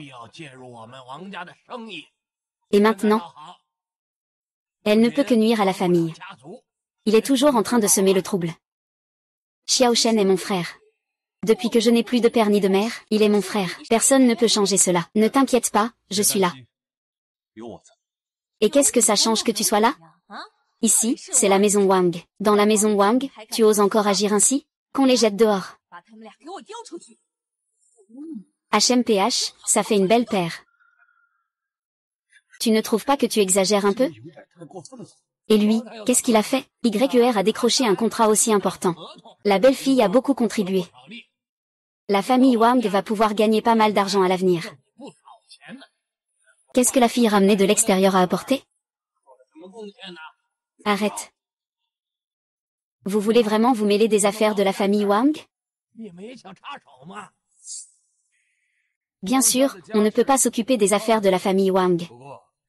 Et maintenant, elle ne peut que nuire à la famille. Il est toujours en train de semer le trouble. Xiao Shen est mon frère. Depuis que je n'ai plus de père ni de mère, il est mon frère. Personne ne peut changer cela. Ne t'inquiète pas, je suis là. Et qu'est-ce que ça change que tu sois là? Ici, c'est la maison Wang. Dans la maison Wang, tu oses encore agir ainsi? Qu'on les jette dehors. HMPH, ça fait une belle paire. Tu ne trouves pas que tu exagères un peu? Et lui, qu'est-ce qu'il a fait? YER a décroché un contrat aussi important. La belle-fille a beaucoup contribué. La famille Wang va pouvoir gagner pas mal d'argent à l'avenir. Qu'est-ce que la fille ramenée de l'extérieur a apporté? Arrête. Vous voulez vraiment vous mêler des affaires de la famille Wang? Bien sûr, on ne peut pas s'occuper des affaires de la famille Wang.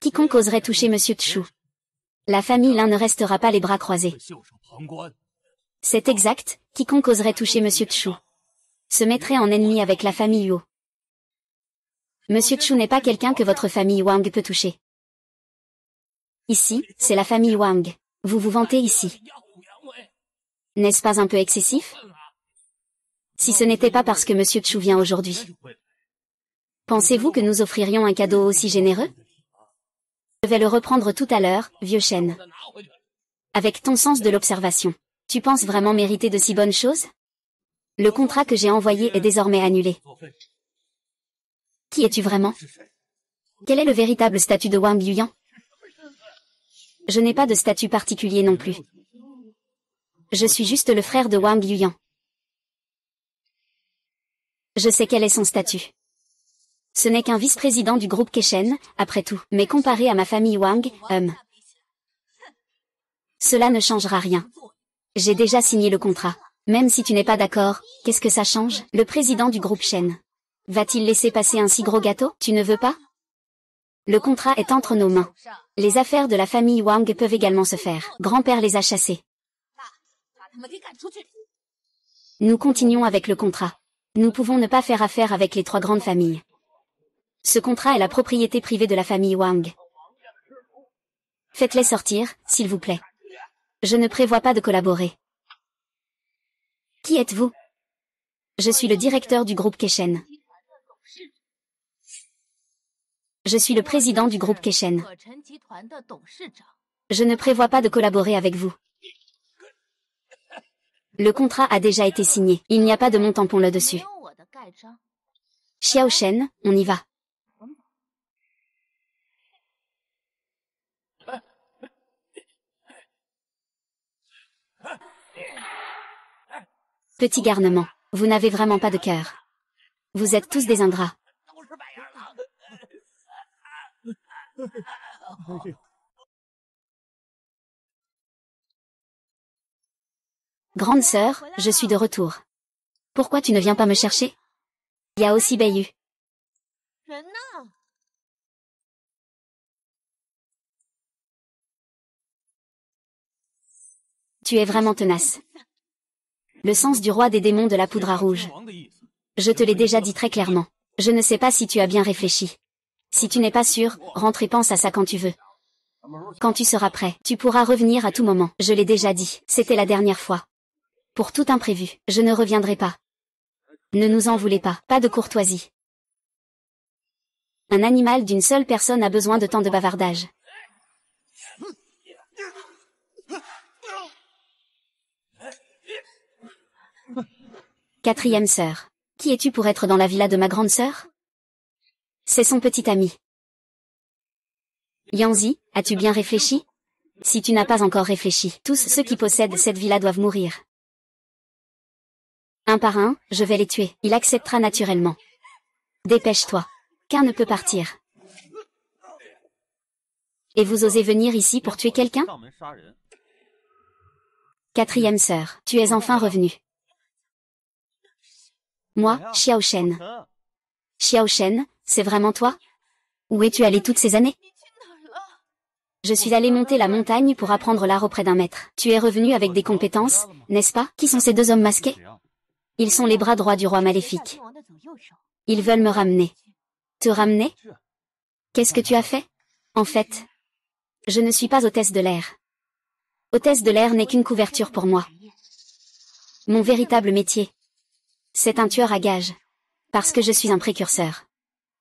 Quiconque oserait toucher Monsieur Tchu. La famille Lin ne restera pas les bras croisés. C'est exact, quiconque oserait toucher Monsieur Tchu se mettrait en ennemi avec la famille Yo. Monsieur Tchu n'est pas quelqu'un que votre famille Wang peut toucher. Ici, c'est la famille Wang. Vous vous vantez ici. N'est-ce pas un peu excessif? Si ce n'était pas parce que Monsieur Tchu vient aujourd'hui. Pensez-vous que nous offririons un cadeau aussi généreux? Je vais le reprendre tout à l'heure, vieux Shen. Avec ton sens de l'observation, tu penses vraiment mériter de si bonnes choses? Le contrat que j'ai envoyé est désormais annulé. Qui es-tu vraiment? Quel est le véritable statut de Wang Yuyan? Je n'ai pas de statut particulier non plus. Je suis juste le frère de Wang Yuyan. Je sais quel est son statut. Ce n'est qu'un vice-président du groupe Kechen, après tout. Mais comparé à ma famille Wang, cela ne changera rien. J'ai déjà signé le contrat. Même si tu n'es pas d'accord, qu'est-ce que ça change? Le président du groupe Shen. Va-t-il laisser passer un si gros gâteau? Tu ne veux pas? Le contrat est entre nos mains. Les affaires de la famille Wang peuvent également se faire. Grand-père les a chassés. Nous continuons avec le contrat. Nous pouvons ne pas faire affaire avec les trois grandes familles. Ce contrat est la propriété privée de la famille Wang. Faites-les sortir, s'il vous plaît. Je ne prévois pas de collaborer. Qui êtes-vous? Je suis le directeur du groupe Kechen. Je suis le président du groupe Kechen. Je ne prévois pas de collaborer avec vous. Le contrat a déjà été signé. Il n'y a pas de mon tampon là-dessus. Xiao Shen, on y va. Petit garnement, vous n'avez vraiment pas de cœur. Vous êtes tous des ingrats. Grande sœur, je suis de retour. Pourquoi tu ne viens pas me chercher? Il y a aussi Beiyu. Tu es vraiment tenace. Le sens du roi des démons de la poudre à rouge. Je te l'ai déjà dit très clairement. Je ne sais pas si tu as bien réfléchi. Si tu n'es pas sûr, rentre et pense à ça quand tu veux. Quand tu seras prêt, tu pourras revenir à tout moment. Je l'ai déjà dit, c'était la dernière fois. Pour tout imprévu, je ne reviendrai pas. Ne nous en voulez pas, pas de courtoisie. Un animal d'une seule personne a besoin de tant de bavardage. Quatrième sœur. Qui es-tu pour être dans la villa de ma grande sœur? C'est son petit ami. Yanzi, as-tu bien réfléchi? Si tu n'as pas encore réfléchi, tous ceux qui possèdent cette villa doivent mourir. Un par un, je vais les tuer. Il acceptera naturellement. Dépêche-toi. Qu'un ne peut partir. Et vous osez venir ici pour tuer quelqu'un? Quatrième sœur, tu es enfin revenue. Moi, Xiao Shen. Xiao Shen, c'est vraiment toi? Où es-tu allé toutes ces années? Je suis allé monter la montagne pour apprendre l'art auprès d'un maître. Tu es revenu avec des compétences, n'est-ce pas? Qui sont ces deux hommes masqués? Ils sont les bras droits du roi maléfique. Ils veulent me ramener. Te ramener? Qu'est-ce que tu as fait? En fait, je ne suis pas hôtesse de l'air. Hôtesse de l'air n'est qu'une couverture pour moi. Mon véritable métier, c'est un tueur à gages. Parce que je suis un précurseur.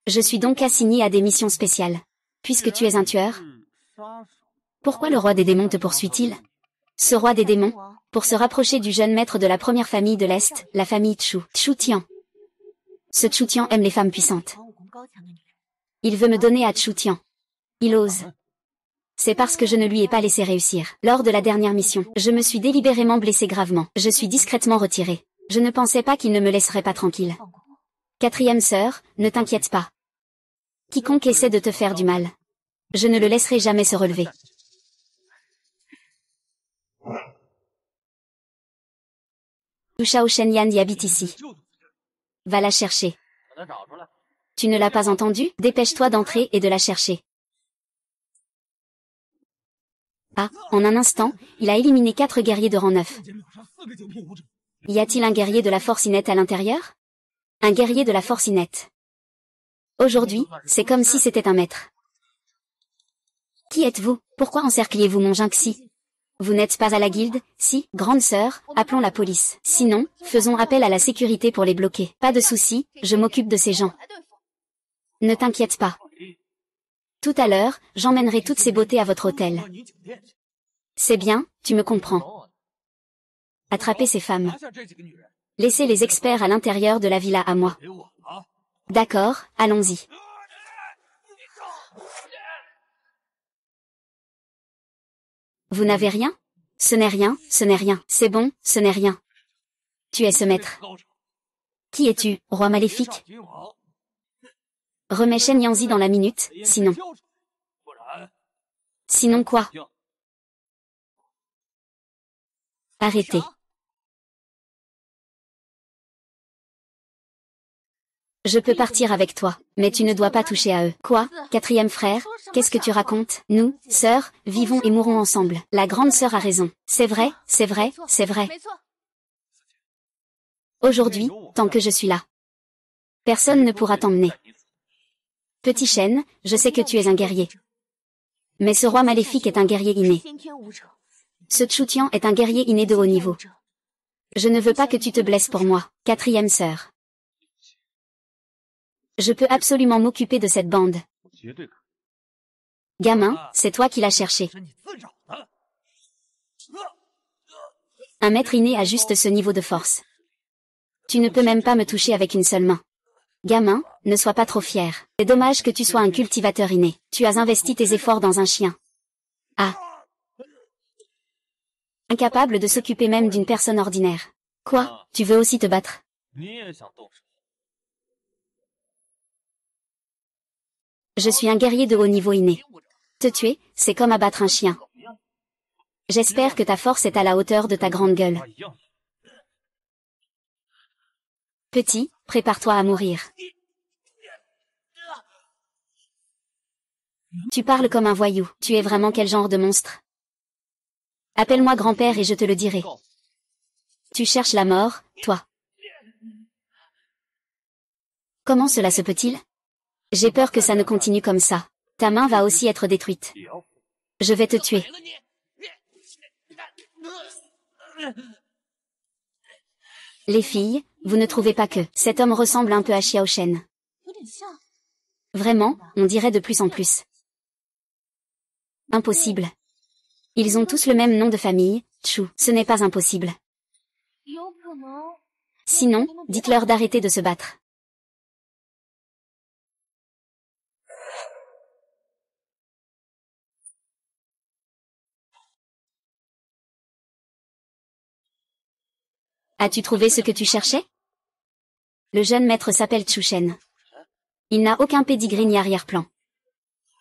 Je suis donc assigné à des missions spéciales. Puisque tu es un tueur, pourquoi le roi des démons te poursuit-il? Ce roi des démons, pour se rapprocher du jeune maître de la première famille de l'Est, la famille Chu, Chu Tian. Ce Chu Tian aime les femmes puissantes. Il veut me donner à Chu Tian. Il ose. C'est parce que je ne lui ai pas laissé réussir. Lors de la dernière mission, je me suis délibérément blessé gravement. Je suis discrètement retiré. Je ne pensais pas qu'il ne me laisserait pas tranquille. Quatrième sœur, ne t'inquiète pas. Quiconque essaie de te faire du mal, je ne le laisserai jamais se relever. Shao Shenyan y habite ici. Va la chercher. Tu ne l'as pas entendu? Dépêche-toi d'entrer et de la chercher. Ah, en un instant, il a éliminé 4 guerriers de rang 9. Y a-t-il un guerrier de la Forcinette à l'intérieur? Un guerrier de la Forcinette. Aujourd'hui, c'est comme si c'était un maître. Qui êtes-vous? Pourquoi encercliez-vous mon Jinxi? Vous n'êtes pas à la guilde? Si, grande sœur, appelons la police. Sinon, faisons appel à la sécurité pour les bloquer. Pas de souci, je m'occupe de ces gens. Ne t'inquiète pas. Tout à l'heure, j'emmènerai toutes ces beautés à votre hôtel. C'est bien, tu me comprends. Attrapez ces femmes. Laissez les experts à l'intérieur de la villa à moi. D'accord, allons-y. Vous n'avez rien? Ce n'est rien, ce n'est rien. C'est bon, ce n'est rien. Tu es ce maître. Qui es-tu, roi maléfique? Remets Shen Yanzi dans la minute, sinon. Sinon quoi? Arrêtez. Je peux partir avec toi, mais tu ne dois pas toucher à eux. Quoi? Quatrième frère? Qu'est-ce que tu racontes? Nous, sœurs, vivons et mourons ensemble. La grande sœur a raison. C'est vrai, c'est vrai, c'est vrai. Aujourd'hui, tant que je suis là, personne ne pourra t'emmener. Petit Shen, je sais que tu es un guerrier. Mais ce roi maléfique est un guerrier inné. Ce Chu Tian est un guerrier inné de haut niveau. Je ne veux pas que tu te blesses pour moi. Quatrième sœur. Je peux absolument m'occuper de cette bande. Gamin, c'est toi qui l'as cherché. Un maître inné a juste ce niveau de force. Tu ne peux même pas me toucher avec une seule main. Gamin, ne sois pas trop fier. C'est dommage que tu sois un cultivateur inné. Tu as investi tes efforts dans un chien. Ah. Incapable de s'occuper même d'une personne ordinaire. Quoi, tu veux aussi te battre? Je suis un guerrier de haut niveau inné. Te tuer, c'est comme abattre un chien. J'espère que ta force est à la hauteur de ta grande gueule. Petit, prépare-toi à mourir. Tu parles comme un voyou. Tu es vraiment quel genre de monstre? Appelle-moi grand-père et je te le dirai. Tu cherches la mort, toi. Comment cela se peut-il? J'ai peur que ça ne continue comme ça. Ta main va aussi être détruite. Je vais te tuer. Les filles, vous ne trouvez pas que cet homme ressemble un peu à Xiao Shen? Vraiment, on dirait de plus en plus. Impossible. Ils ont tous le même nom de famille, Chu. Ce n'est pas impossible. Sinon, dites-leur d'arrêter de se battre. As-tu trouvé ce que tu cherchais? Le jeune maître s'appelle Chu Shen. Il n'a aucun pédigré ni arrière-plan.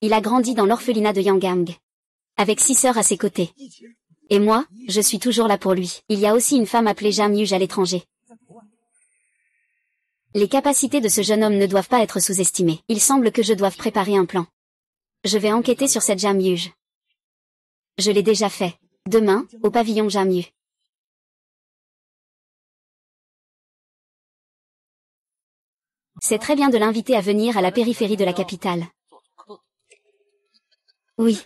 Il a grandi dans l'orphelinat de Yangang, avec 6 sœurs à ses côtés. Et moi, je suis toujours là pour lui. Il y a aussi une femme appelée Jam Yuge à l'étranger. Les capacités de ce jeune homme ne doivent pas être sous-estimées. Il semble que je doive préparer un plan. Je vais enquêter sur cette Jam Yuge. Je l'ai déjà fait. Demain, au pavillon Jam Yu. C'est très bien de l'inviter à venir à la périphérie de la capitale. Oui.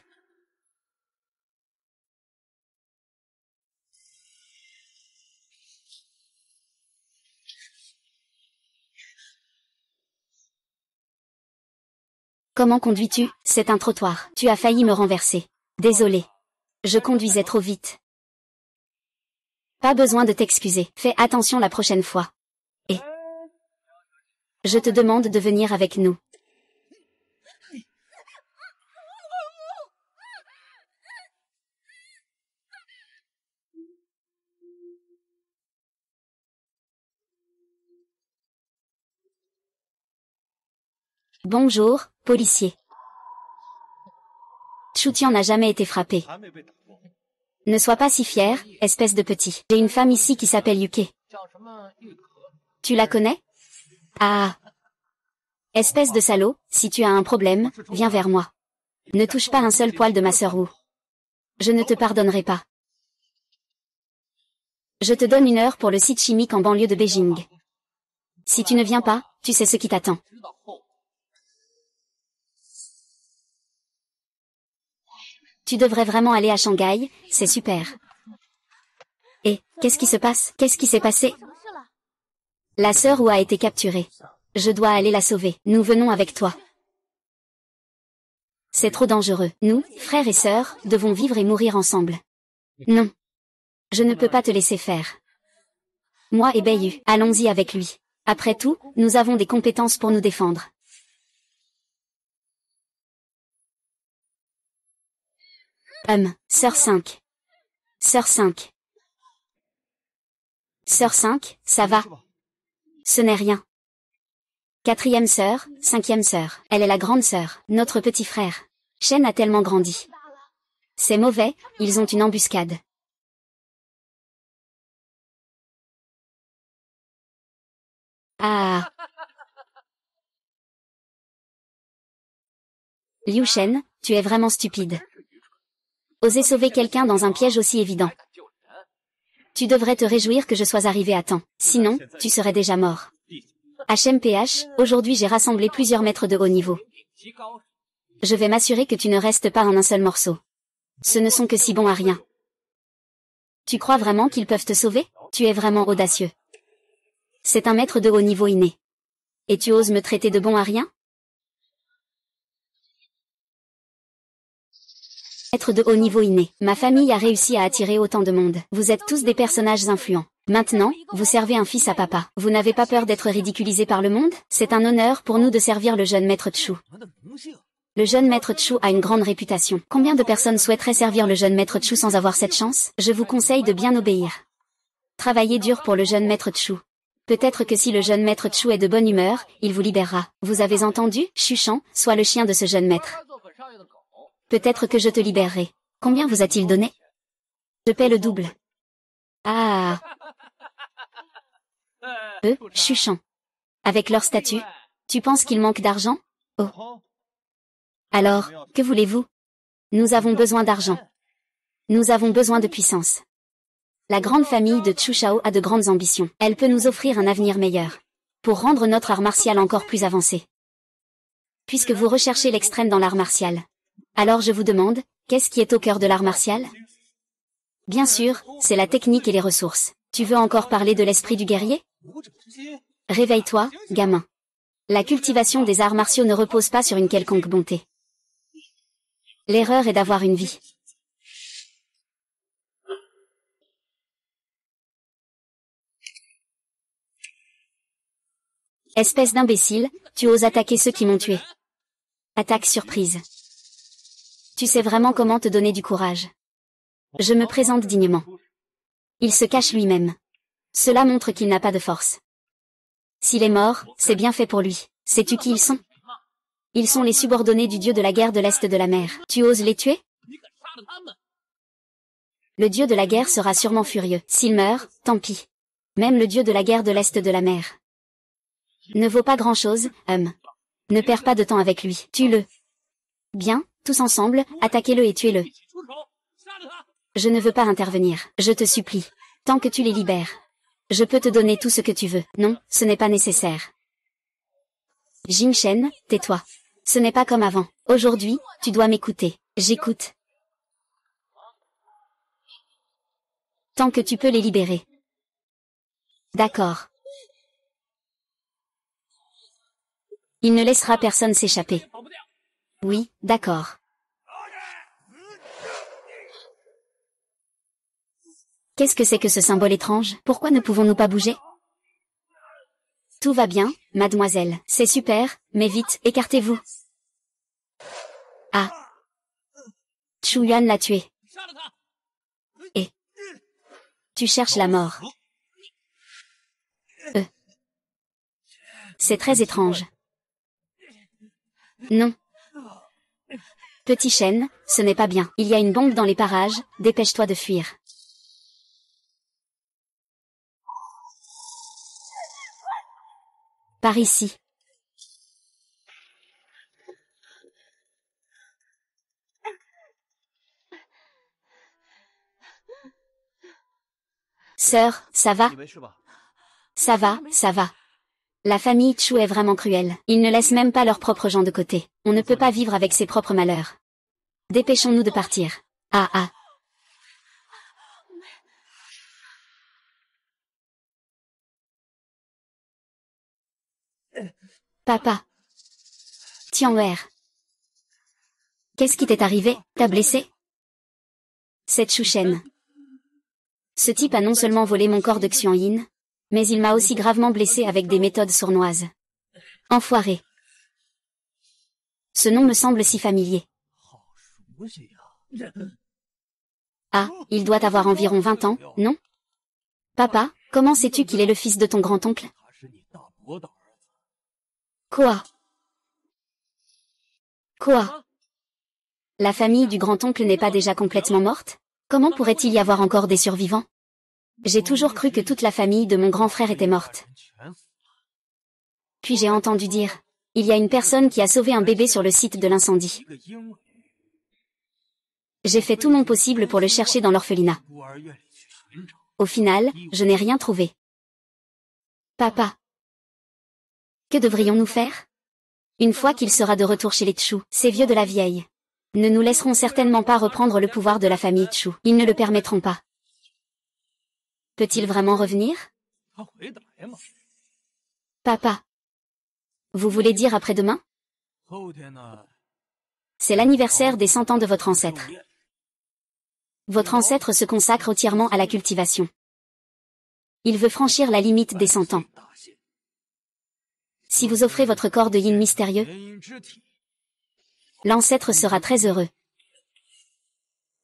Comment conduis-tu? C'est un trottoir. Tu as failli me renverser. Désolé. Je conduisais trop vite. Pas besoin de t'excuser. Fais attention la prochaine fois. Et je te demande de venir avec nous. Bonjour, policier. Chutian n'a jamais été frappé. Ne sois pas si fier, espèce de petit. J'ai une femme ici qui s'appelle Yuke. Tu la connais? Ah. Espèce de salaud, si tu as un problème, viens vers moi. Ne touche pas un seul poil de ma sœur Wu. Je ne te pardonnerai pas. Je te donne 1 heure pour le site chimique en banlieue de Beijing. Si tu ne viens pas, tu sais ce qui t'attend. Tu devrais vraiment aller à Shanghai, c'est super. Et, qu'est-ce qui se passe? Qu'est-ce qui s'est passé? La sœur Wu a été capturée. Je dois aller la sauver. Nous venons avec toi. C'est trop dangereux. Nous, frères et sœurs, devons vivre et mourir ensemble. Non. Je ne peux pas te laisser faire. Moi et Beiyu, allons-y avec lui. Après tout, nous avons des compétences pour nous défendre. Sœur 5. Sœur 5. Sœur 5, ça va? Ce n'est rien. 4e sœur, 5e sœur. Elle est la grande sœur, notre petit frère. Shen a tellement grandi. C'est mauvais, ils ont une embuscade. Ah. Liu Shen, tu es vraiment stupide. Oser sauver quelqu'un dans un piège aussi évident. Tu devrais te réjouir que je sois arrivé à temps. Sinon, tu serais déjà mort. HMPH, aujourd'hui j'ai rassemblé plusieurs maîtres de haut niveau. Je vais m'assurer que tu ne restes pas en un seul morceau. Ce ne sont que si bons à rien. Tu crois vraiment qu'ils peuvent te sauver? Tu es vraiment audacieux. C'est un maître de haut niveau inné. Et tu oses me traiter de bon à rien? Maître de haut niveau inné. Ma famille a réussi à attirer autant de monde. Vous êtes tous des personnages influents. Maintenant, vous servez un fils à papa. Vous n'avez pas peur d'être ridiculisé par le monde? C'est un honneur pour nous de servir le jeune maître Chu. Le jeune maître Chu a une grande réputation. Combien de personnes souhaiteraient servir le jeune maître Chu sans avoir cette chance? Je vous conseille de bien obéir. Travaillez dur pour le jeune maître Chu. Peut-être que si le jeune maître Chu est de bonne humeur, il vous libérera. Vous avez entendu? Chuchan, sois le chien de ce jeune maître. Peut-être que je te libérerai. Combien vous a-t-il donné? Je paie le double. Ah. Eux, chuchant. Avec leur statut, tu penses qu'ils manquent d'argent? Oh. Alors, que voulez-vous? Nous avons besoin d'argent. Nous avons besoin de puissance. La grande famille de Chu Shao a de grandes ambitions. Elle peut nous offrir un avenir meilleur. Pour rendre notre art martial encore plus avancé. Puisque vous recherchez l'extrême dans l'art martial. Alors je vous demande, qu'est-ce qui est au cœur de l'art martial? Bien sûr, c'est la technique et les ressources. Tu veux encore parler de l'esprit du guerrier? Réveille-toi, gamin. La cultivation des arts martiaux ne repose pas sur une quelconque bonté. L'erreur est d'avoir une vie. Espèce d'imbécile, tu oses attaquer ceux qui m'ont tué. Attaque surprise. Tu sais vraiment comment te donner du courage. Je me présente dignement. Il se cache lui-même. Cela montre qu'il n'a pas de force. S'il est mort, c'est bien fait pour lui. Sais-tu qui ils sont? Ils sont les subordonnés du dieu de la guerre de l'Est de la mer. Tu oses les tuer? Le dieu de la guerre sera sûrement furieux. S'il meurt, tant pis. Même le dieu de la guerre de l'Est de la mer ne vaut pas grand-chose, Ne perds pas de temps avec lui. Tue-le. Bien, tous ensemble, attaquez-le et tuez-le. Je ne veux pas intervenir. Je te supplie. Tant que tu les libères. Je peux te donner tout ce que tu veux. Non, ce n'est pas nécessaire. Jing Shen, tais-toi. Ce n'est pas comme avant. Aujourd'hui, tu dois m'écouter. J'écoute. Tant que tu peux les libérer. D'accord. Il ne laissera personne s'échapper. Oui, d'accord. Qu'est-ce que c'est que ce symbole étrange? Pourquoi ne pouvons-nous pas bouger? Tout va bien, mademoiselle. C'est super, mais vite, écartez-vous. Ah. Chu Yuan l'a tué. Et tu cherches la mort. C'est très étrange. Non. Petit chêne, ce n'est pas bien. Il y a une bombe dans les parages, dépêche-toi de fuir. Par ici. Sœur, ça va? Ça va, ça va. La famille Chu est vraiment cruelle. Ils ne laissent même pas leurs propres gens de côté. On ne peut pas vivre avec ses propres malheurs. Dépêchons-nous de partir. Ah ah. Papa. Tianwer. Qu'est-ce qui t'est arrivé? T'as blessé? Cette Chu Shen. Ce type a non seulement volé mon corps de Xianyin, mais il m'a aussi gravement blessé avec des méthodes sournoises. Enfoiré. Ce nom me semble si familier. Ah, il doit avoir environ 20 ans, non? Papa, comment sais-tu qu'il est le fils de ton grand-oncle? Quoi? Quoi? La famille du grand-oncle n'est pas déjà complètement morte? Comment pourrait-il y avoir encore des survivants? J'ai toujours cru que toute la famille de mon grand frère était morte. Puis j'ai entendu dire, il y a une personne qui a sauvé un bébé sur le site de l'incendie. J'ai fait tout mon possible pour le chercher dans l'orphelinat. Au final, je n'ai rien trouvé. Papa. Que devrions-nous faire? Une fois qu'il sera de retour chez les Chu, ces vieux de la vieille ne nous laisseront certainement pas reprendre le pouvoir de la famille Chu. Ils ne le permettront pas. Peut-il vraiment revenir? Papa. Vous voulez dire après-demain? C'est l'anniversaire des 100 ans de votre ancêtre. Votre ancêtre se consacre entièrement à la cultivation. Il veut franchir la limite des 100 ans. Si vous offrez votre corps de yin mystérieux, l'ancêtre sera très heureux.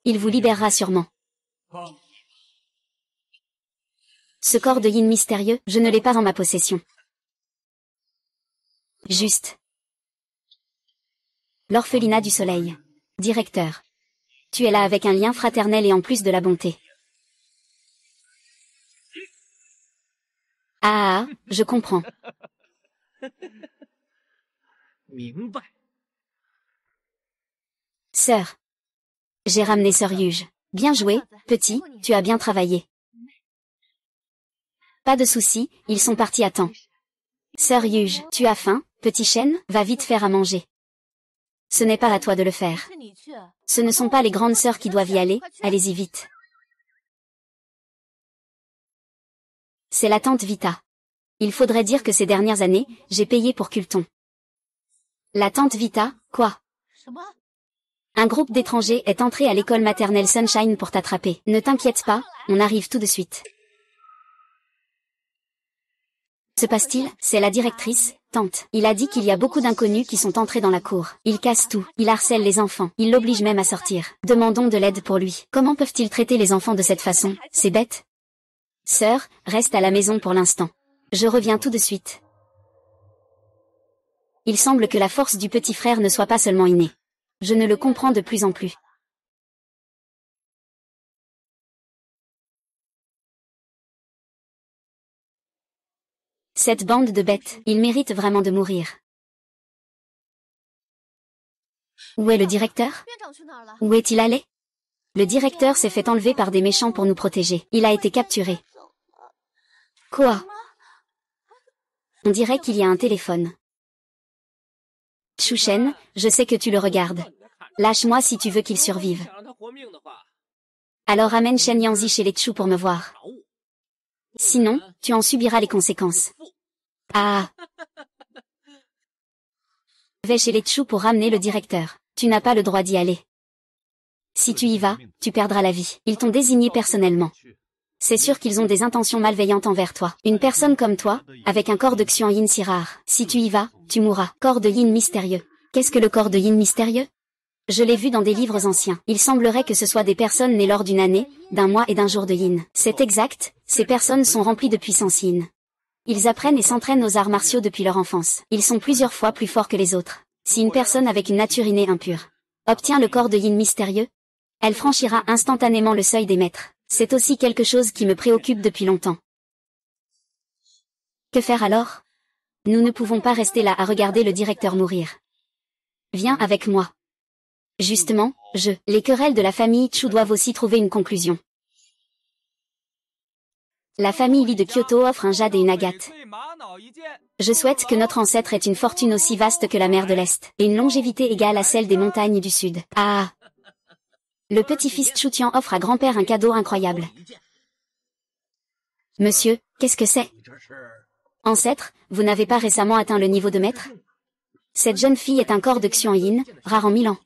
Il vous libérera sûrement. Ce corps de yin mystérieux, je ne l'ai pas en ma possession. Juste. L'orphelinat du soleil. Directeur. Tu es là avec un lien fraternel et en plus de la bonté. Ah, je comprends. Sœur. J'ai ramené Sœur Yuge. Bien joué, petit, tu as bien travaillé. Pas de souci, ils sont partis à temps. Sœur Yuge, tu as faim, petit chêne, va vite faire à manger. Ce n'est pas à toi de le faire. Ce ne sont pas les grandes sœurs qui doivent y aller, allez-y vite. C'est la tante Vita. Il faudrait dire que ces dernières années, j'ai payé pour Culton. La tante Vita, quoi? Un groupe d'étrangers est entré à l'école maternelle Sunshine pour t'attraper. Ne t'inquiète pas, on arrive tout de suite. Se passe-t-il? C'est la directrice, tante. Il a dit qu'il y a beaucoup d'inconnus qui sont entrés dans la cour. Il casse tout, il harcèle les enfants, il l'oblige même à sortir. Demandons de l'aide pour lui. Comment peuvent-ils traiter les enfants de cette façon? C'est bête. Sœur, reste à la maison pour l'instant. Je reviens tout de suite. Il semble que la force du petit frère ne soit pas seulement innée. Je ne le comprends de plus en plus. Cette bande de bêtes, ils méritent vraiment de mourir. Où est le directeur? Où est-il allé? Le directeur s'est fait enlever par des méchants pour nous protéger. Il a été capturé. Quoi? On dirait qu'il y a un téléphone. Chouchen, je sais que tu le regardes. Lâche-moi si tu veux qu'il survive. Alors amène Shen Yanzi chez les Tchou pour me voir. Sinon, tu en subiras les conséquences. Ah! Vais chez les Tchou pour ramener le directeur. Tu n'as pas le droit d'y aller. Si tu y vas, tu perdras la vie. Ils t'ont désigné personnellement. C'est sûr qu'ils ont des intentions malveillantes envers toi. Une personne comme toi, avec un corps de Xian Yin si rare. Si tu y vas, tu mourras. Corps de Yin mystérieux. Qu'est-ce que le corps de Yin mystérieux? Je l'ai vu dans des livres anciens. Il semblerait que ce soit des personnes nées lors d'une année, d'un mois et d'un jour de Yin. C'est exact, ces personnes sont remplies de puissance Yin. Ils apprennent et s'entraînent aux arts martiaux depuis leur enfance. Ils sont plusieurs fois plus forts que les autres. Si une personne avec une nature innée impure obtient le corps de Yin mystérieux, elle franchira instantanément le seuil des maîtres. C'est aussi quelque chose qui me préoccupe depuis longtemps. Que faire alors? Nous ne pouvons pas rester là à regarder le directeur mourir. Viens avec moi. Justement, les querelles de la famille Chu doivent aussi trouver une conclusion. La famille Li de Kyoto offre un jade et une agate. Je souhaite que notre ancêtre ait une fortune aussi vaste que la mer de l'Est, et une longévité égale à celle des montagnes du Sud. Ah! Le petit-fils Chu Tian offre à grand-père un cadeau incroyable. Monsieur, qu'est-ce que c'est? Ancêtre, vous n'avez pas récemment atteint le niveau de maître? Cette jeune fille est un corps de Xian Yin, rare en 1000 ans.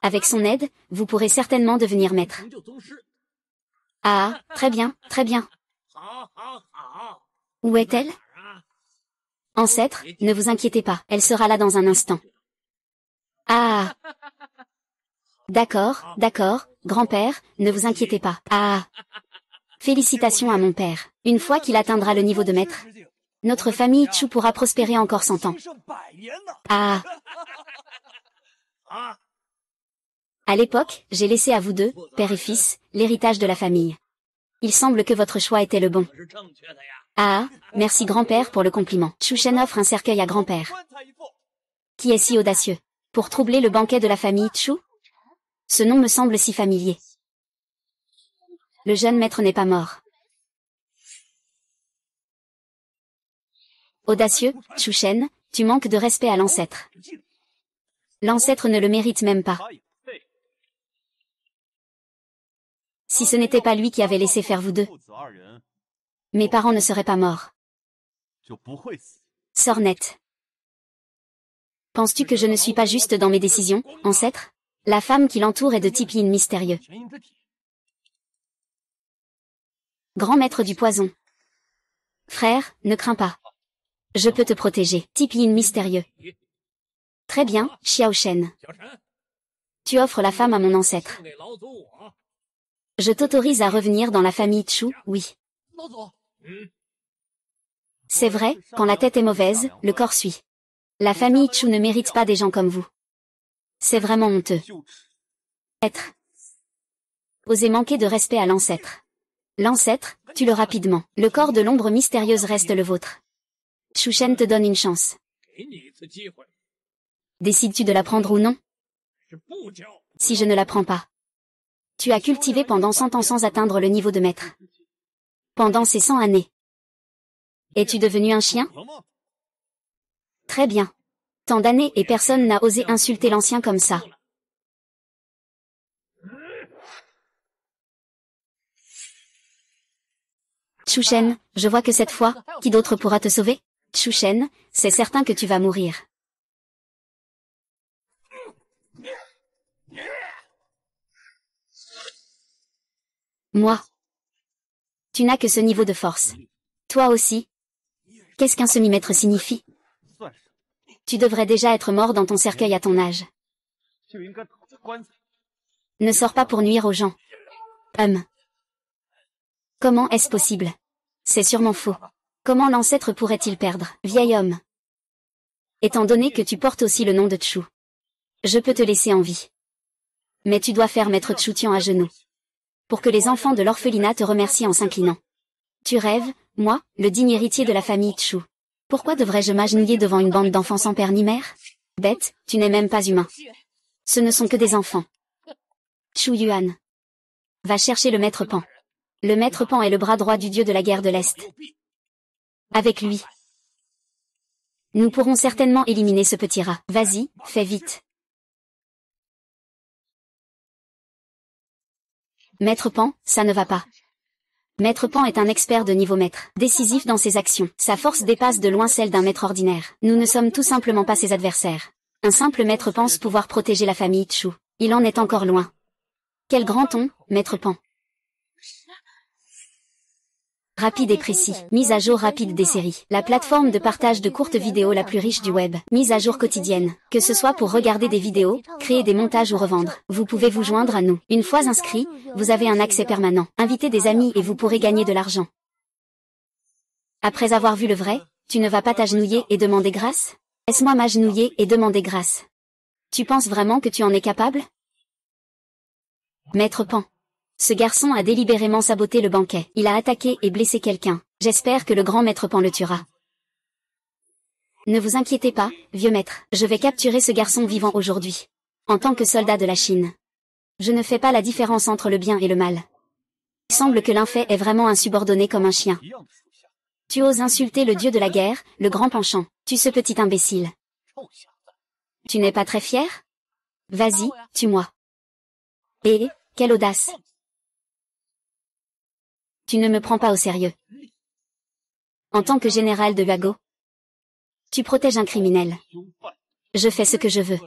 Avec son aide, vous pourrez certainement devenir maître. Ah, très bien, très bien. Où est-elle? Ancêtre, ne vous inquiétez pas, elle sera là dans un instant. Ah! D'accord, d'accord, grand-père, ne vous inquiétez pas. Ah! Félicitations à mon père. Une fois qu'il atteindra le niveau de maître, notre famille Chu pourra prospérer encore 100 ans. Ah! À l'époque, j'ai laissé à vous deux, père et fils, l'héritage de la famille. Il semble que votre choix était le bon. Ah, merci grand-père pour le compliment. Chu Shen offre un cercueil à grand-père. Qui est si audacieux? Pour troubler le banquet de la famille Chu? Ce nom me semble si familier. Le jeune maître n'est pas mort. Audacieux, Chu Shen, tu manques de respect à l'ancêtre. L'ancêtre ne le mérite même pas. Si ce n'était pas lui qui avait laissé faire vous deux, mes parents ne seraient pas morts. Sornette. Penses-tu que je ne suis pas juste dans mes décisions, ancêtre? La femme qui l'entoure est de type Yin mystérieux. Grand maître du poison. Frère, ne crains pas. Je peux te protéger. Type Yin mystérieux. Très bien, Xiao Shen. Tu offres la femme à mon ancêtre. Je t'autorise à revenir dans la famille Chu, oui. C'est vrai, quand la tête est mauvaise, le corps suit. La famille Chu ne mérite pas des gens comme vous. C'est vraiment honteux. Être. Oser manquer de respect à l'ancêtre. L'ancêtre, tue-le rapidement. Le corps de l'ombre mystérieuse reste le vôtre. Shu Shen te donne une chance. Décides-tu de la prendre ou non? Si je ne la prends pas. Tu as cultivé pendant 100 ans sans atteindre le niveau de maître. Pendant ces 100 années. Es-tu devenu un chien? Très bien. Tant d'années et personne n'a osé insulter l'ancien comme ça. Shu Shen, je vois que cette fois, qui d'autre pourra te sauver? Shu Shen, c'est certain que tu vas mourir. Moi. Tu n'as que ce niveau de force. Toi aussi. Qu'est-ce qu'un semi-maître signifie? Tu devrais déjà être mort dans ton cercueil à ton âge. Ne sors pas pour nuire aux gens. Comment est-ce possible? C'est sûrement faux. Comment l'ancêtre pourrait-il perdre? Vieil homme. Étant donné que tu portes aussi le nom de Chu. Je peux te laisser en vie. Mais tu dois faire maître Chu Tian à genoux. Pour que les enfants de l'orphelinat te remercient en s'inclinant. Tu rêves, moi, le digne héritier de la famille Chu. Pourquoi devrais-je m'agenouiller devant une bande d'enfants sans père ni mère? Bête, tu n'es même pas humain. Ce ne sont que des enfants. Chu Yuan. Va chercher le maître Pan. Le maître Pan est le bras droit du dieu de la guerre de l'Est. Avec lui, nous pourrons certainement éliminer ce petit rat. Vas-y, fais vite. Maître Pan, ça ne va pas. Maître Pan est un expert de niveau maître, décisif dans ses actions. Sa force dépasse de loin celle d'un maître ordinaire. Nous ne sommes tout simplement pas ses adversaires. Un simple maître pense pouvoir protéger la famille Chu. Il en est encore loin. Quel grand ton, maître Pan. Rapide et précis. Mise à jour rapide des séries. La plateforme de partage de courtes vidéos la plus riche du web. Mise à jour quotidienne. Que ce soit pour regarder des vidéos, créer des montages ou revendre. Vous pouvez vous joindre à nous. Une fois inscrit, vous avez un accès permanent. Invitez des amis et vous pourrez gagner de l'argent. Après avoir vu le vrai, tu ne vas pas t'agenouiller et demander grâce? Laisse-moi m'agenouiller et demander grâce. Tu penses vraiment que tu en es capable? Maître Pan. Ce garçon a délibérément saboté le banquet. Il a attaqué et blessé quelqu'un. J'espère que le grand maître Pan le tuera. Ne vous inquiétez pas, vieux maître. Je vais capturer ce garçon vivant aujourd'hui. En tant que soldat de la Chine. Je ne fais pas la différence entre le bien et le mal. Il semble que l'un fait est vraiment insubordonné comme un chien. Tu oses insulter le dieu de la guerre, le grand penchant. Tu ce petit imbécile. Tu n'es pas très fier? Vas-y, tue-moi. Et, quelle audace! Tu ne me prends pas au sérieux. En tant que général de Huago, tu protèges un criminel. Je fais ce que je veux.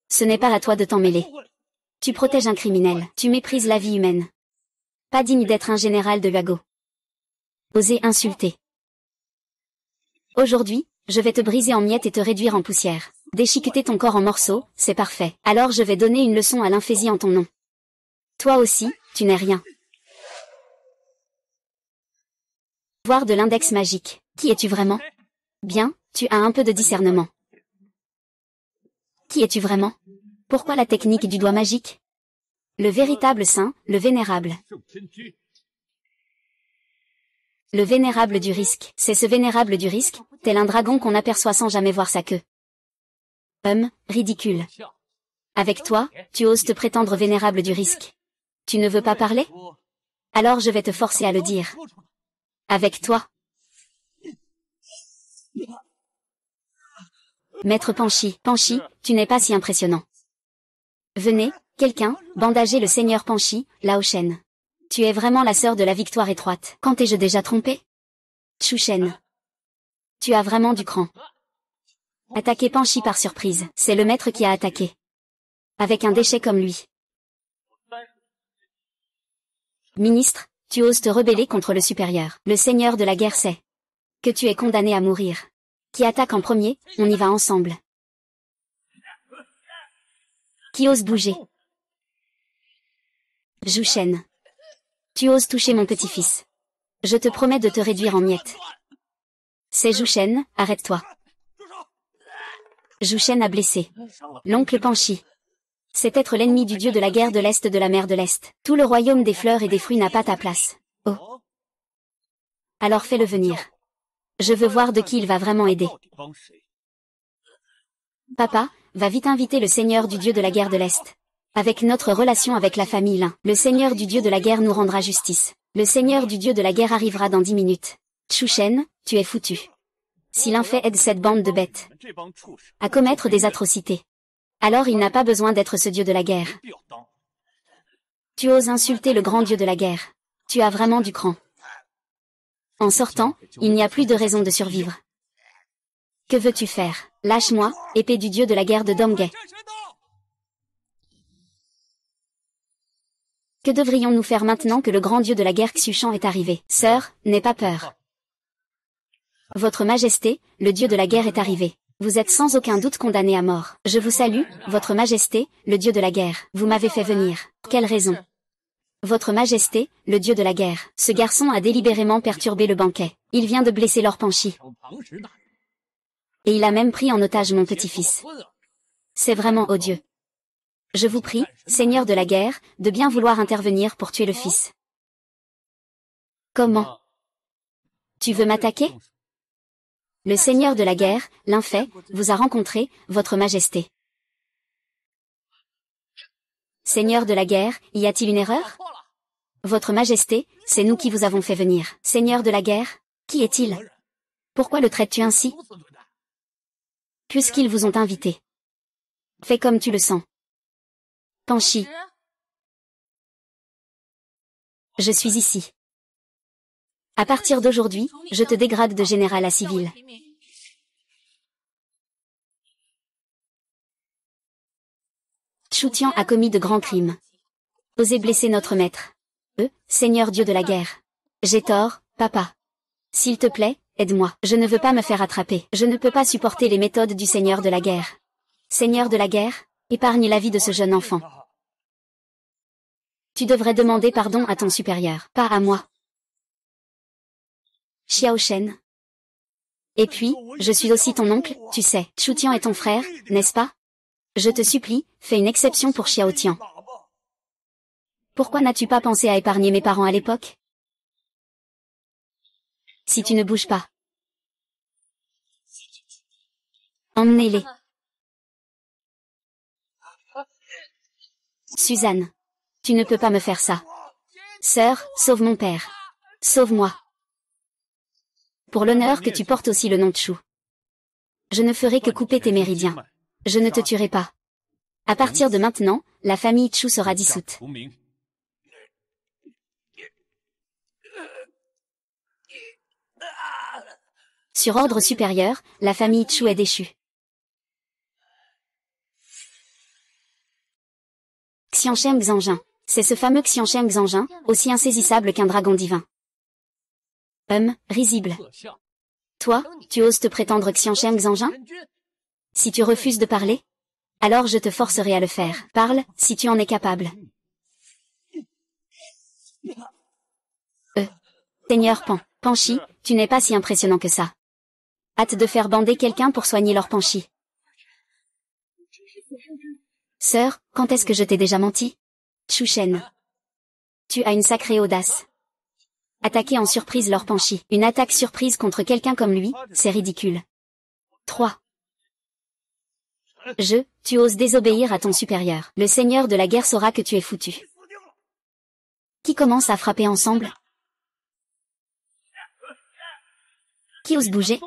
Ce n'est pas à toi de t'en mêler. Tu protèges un criminel. Tu méprises la vie humaine. Pas digne d'être un général de Huago. Oser insulter. Aujourd'hui, je vais te briser en miettes et te réduire en poussière. Déchiqueter ton corps en morceaux, c'est parfait. Alors je vais donner une leçon à l'infésie en ton nom. Toi aussi, tu n'es rien. Voir de l'index magique. Qui es-tu vraiment? Bien, tu as un peu de discernement. Qui es-tu vraiment? Pourquoi la technique du doigt magique? Le véritable saint, le vénérable. Le vénérable du risque. C'est ce vénérable du risque, tel un dragon qu'on aperçoit sans jamais voir sa queue. Ridicule. Avec toi, tu oses te prétendre vénérable du risque. Tu ne veux pas parler? Alors je vais te forcer à le dire. Avec toi. Maître Panchi, tu n'es pas si impressionnant. Venez, quelqu'un, bandager le seigneur Panchi, Lao Shen. Tu es vraiment la sœur de la victoire étroite. Quand t'ai-je déjà trompé? Shu Shen. Tu as vraiment du cran. Attaquer Panchi par surprise, c'est le maître qui a attaqué. Avec un déchet comme lui. Ministre, tu oses te rebeller contre le supérieur. Le seigneur de la guerre sait que tu es condamné à mourir. Qui attaque en premier, on y va ensemble. Qui ose bouger? Zhu Shen. Tu oses toucher mon petit-fils. Je te promets de te réduire en miettes. C'est Zhu Shen, arrête-toi. Zhu Shen a blessé l'oncle Panchi. C'est être l'ennemi du dieu de la guerre de l'Est de la mer de l'Est. Tout le royaume des fleurs et des fruits n'a pas ta place. Oh. Alors fais-le venir. Je veux voir de qui il va vraiment aider. Papa, va vite inviter le seigneur du dieu de la guerre de l'Est. Avec notre relation avec la famille Lin, le seigneur du dieu de la guerre nous rendra justice. Le seigneur du dieu de la guerre arrivera dans 10 minutes. Chu Shen, tu es foutu. Si l'un fait aide cette bande de bêtes à commettre des atrocités, alors il n'a pas besoin d'être ce dieu de la guerre. Tu oses insulter le grand dieu de la guerre. Tu as vraiment du cran. En sortant, il n'y a plus de raison de survivre. Que veux-tu faire? Lâche-moi, épée du dieu de la guerre de Domgay. Que devrions-nous faire maintenant que le grand dieu de la guerre Xuchan est arrivé? Sœur, n'aie pas peur. Votre Majesté, le dieu de la guerre est arrivé. Vous êtes sans aucun doute condamné à mort. Je vous salue, Votre Majesté, le dieu de la guerre. Vous m'avez fait venir. Quelle raison? Votre Majesté, le dieu de la guerre. Ce garçon a délibérément perturbé le banquet. Il vient de blesser Lord Panchi. Et il a même pris en otage mon petit-fils. C'est vraiment odieux. Je vous prie, Seigneur de la guerre, de bien vouloir intervenir pour tuer le fils. Comment? Tu veux m'attaquer? Le Seigneur de la guerre, l'Infait, vous a rencontré, Votre Majesté. Seigneur de la guerre, y a-t-il une erreur? Votre Majesté, c'est nous qui vous avons fait venir. Seigneur de la guerre, qui est-il? Pourquoi le traites-tu ainsi? Puisqu'ils vous ont invité. Fais comme tu le sens. Panchi. Je suis ici. À partir d'aujourd'hui, je te dégrade de général à civil. Chu Tian a commis de grands crimes. Osé blesser notre maître. Seigneur Dieu de la guerre. J'ai tort, papa. S'il te plaît, aide-moi. Je ne veux pas me faire attraper. Je ne peux pas supporter les méthodes du Seigneur de la guerre. Seigneur de la guerre, épargne la vie de ce jeune enfant. Tu devrais demander pardon à ton supérieur, pas à moi. Xiao Shen. Et puis, je suis aussi ton oncle, tu sais. Chu Tian est ton frère, n'est-ce pas? Je te supplie, fais une exception pour Xiao Tian. Pourquoi n'as-tu pas pensé à épargner mes parents à l'époque? Si tu ne bouges pas. Emmenez-les. Suzanne. Tu ne peux pas me faire ça. Sœur, sauve mon père. Sauve-moi. Pour l'honneur que tu portes aussi le nom de Chu. Je ne ferai que couper tes méridiens. Je ne te tuerai pas. À partir de maintenant, la famille Chu sera dissoute. Sur ordre supérieur, la famille Chu est déchue. Xiansheng Xanjin. C'est ce fameux Xiansheng Xanjin, aussi insaisissable qu'un dragon divin. Risible. Toi, tu oses te prétendre Xiansheng Xanjin? Si tu refuses de parler, alors je te forcerai à le faire. Parle, si tu en es capable. Seigneur Panchi, tu n'es pas si impressionnant que ça. Hâte de faire bander quelqu'un pour soigner leur Panchi. Sœur, quand est-ce que je t'ai déjà menti? Chu Shen. Tu as une sacrée audace. Attaquer en surprise leur Panchi. Une attaque surprise contre quelqu'un comme lui, c'est ridicule. 3. Tu oses désobéir à ton supérieur. Le seigneur de la guerre saura que tu es foutu. Qui commence à frapper ensemble? Qui ose bouger?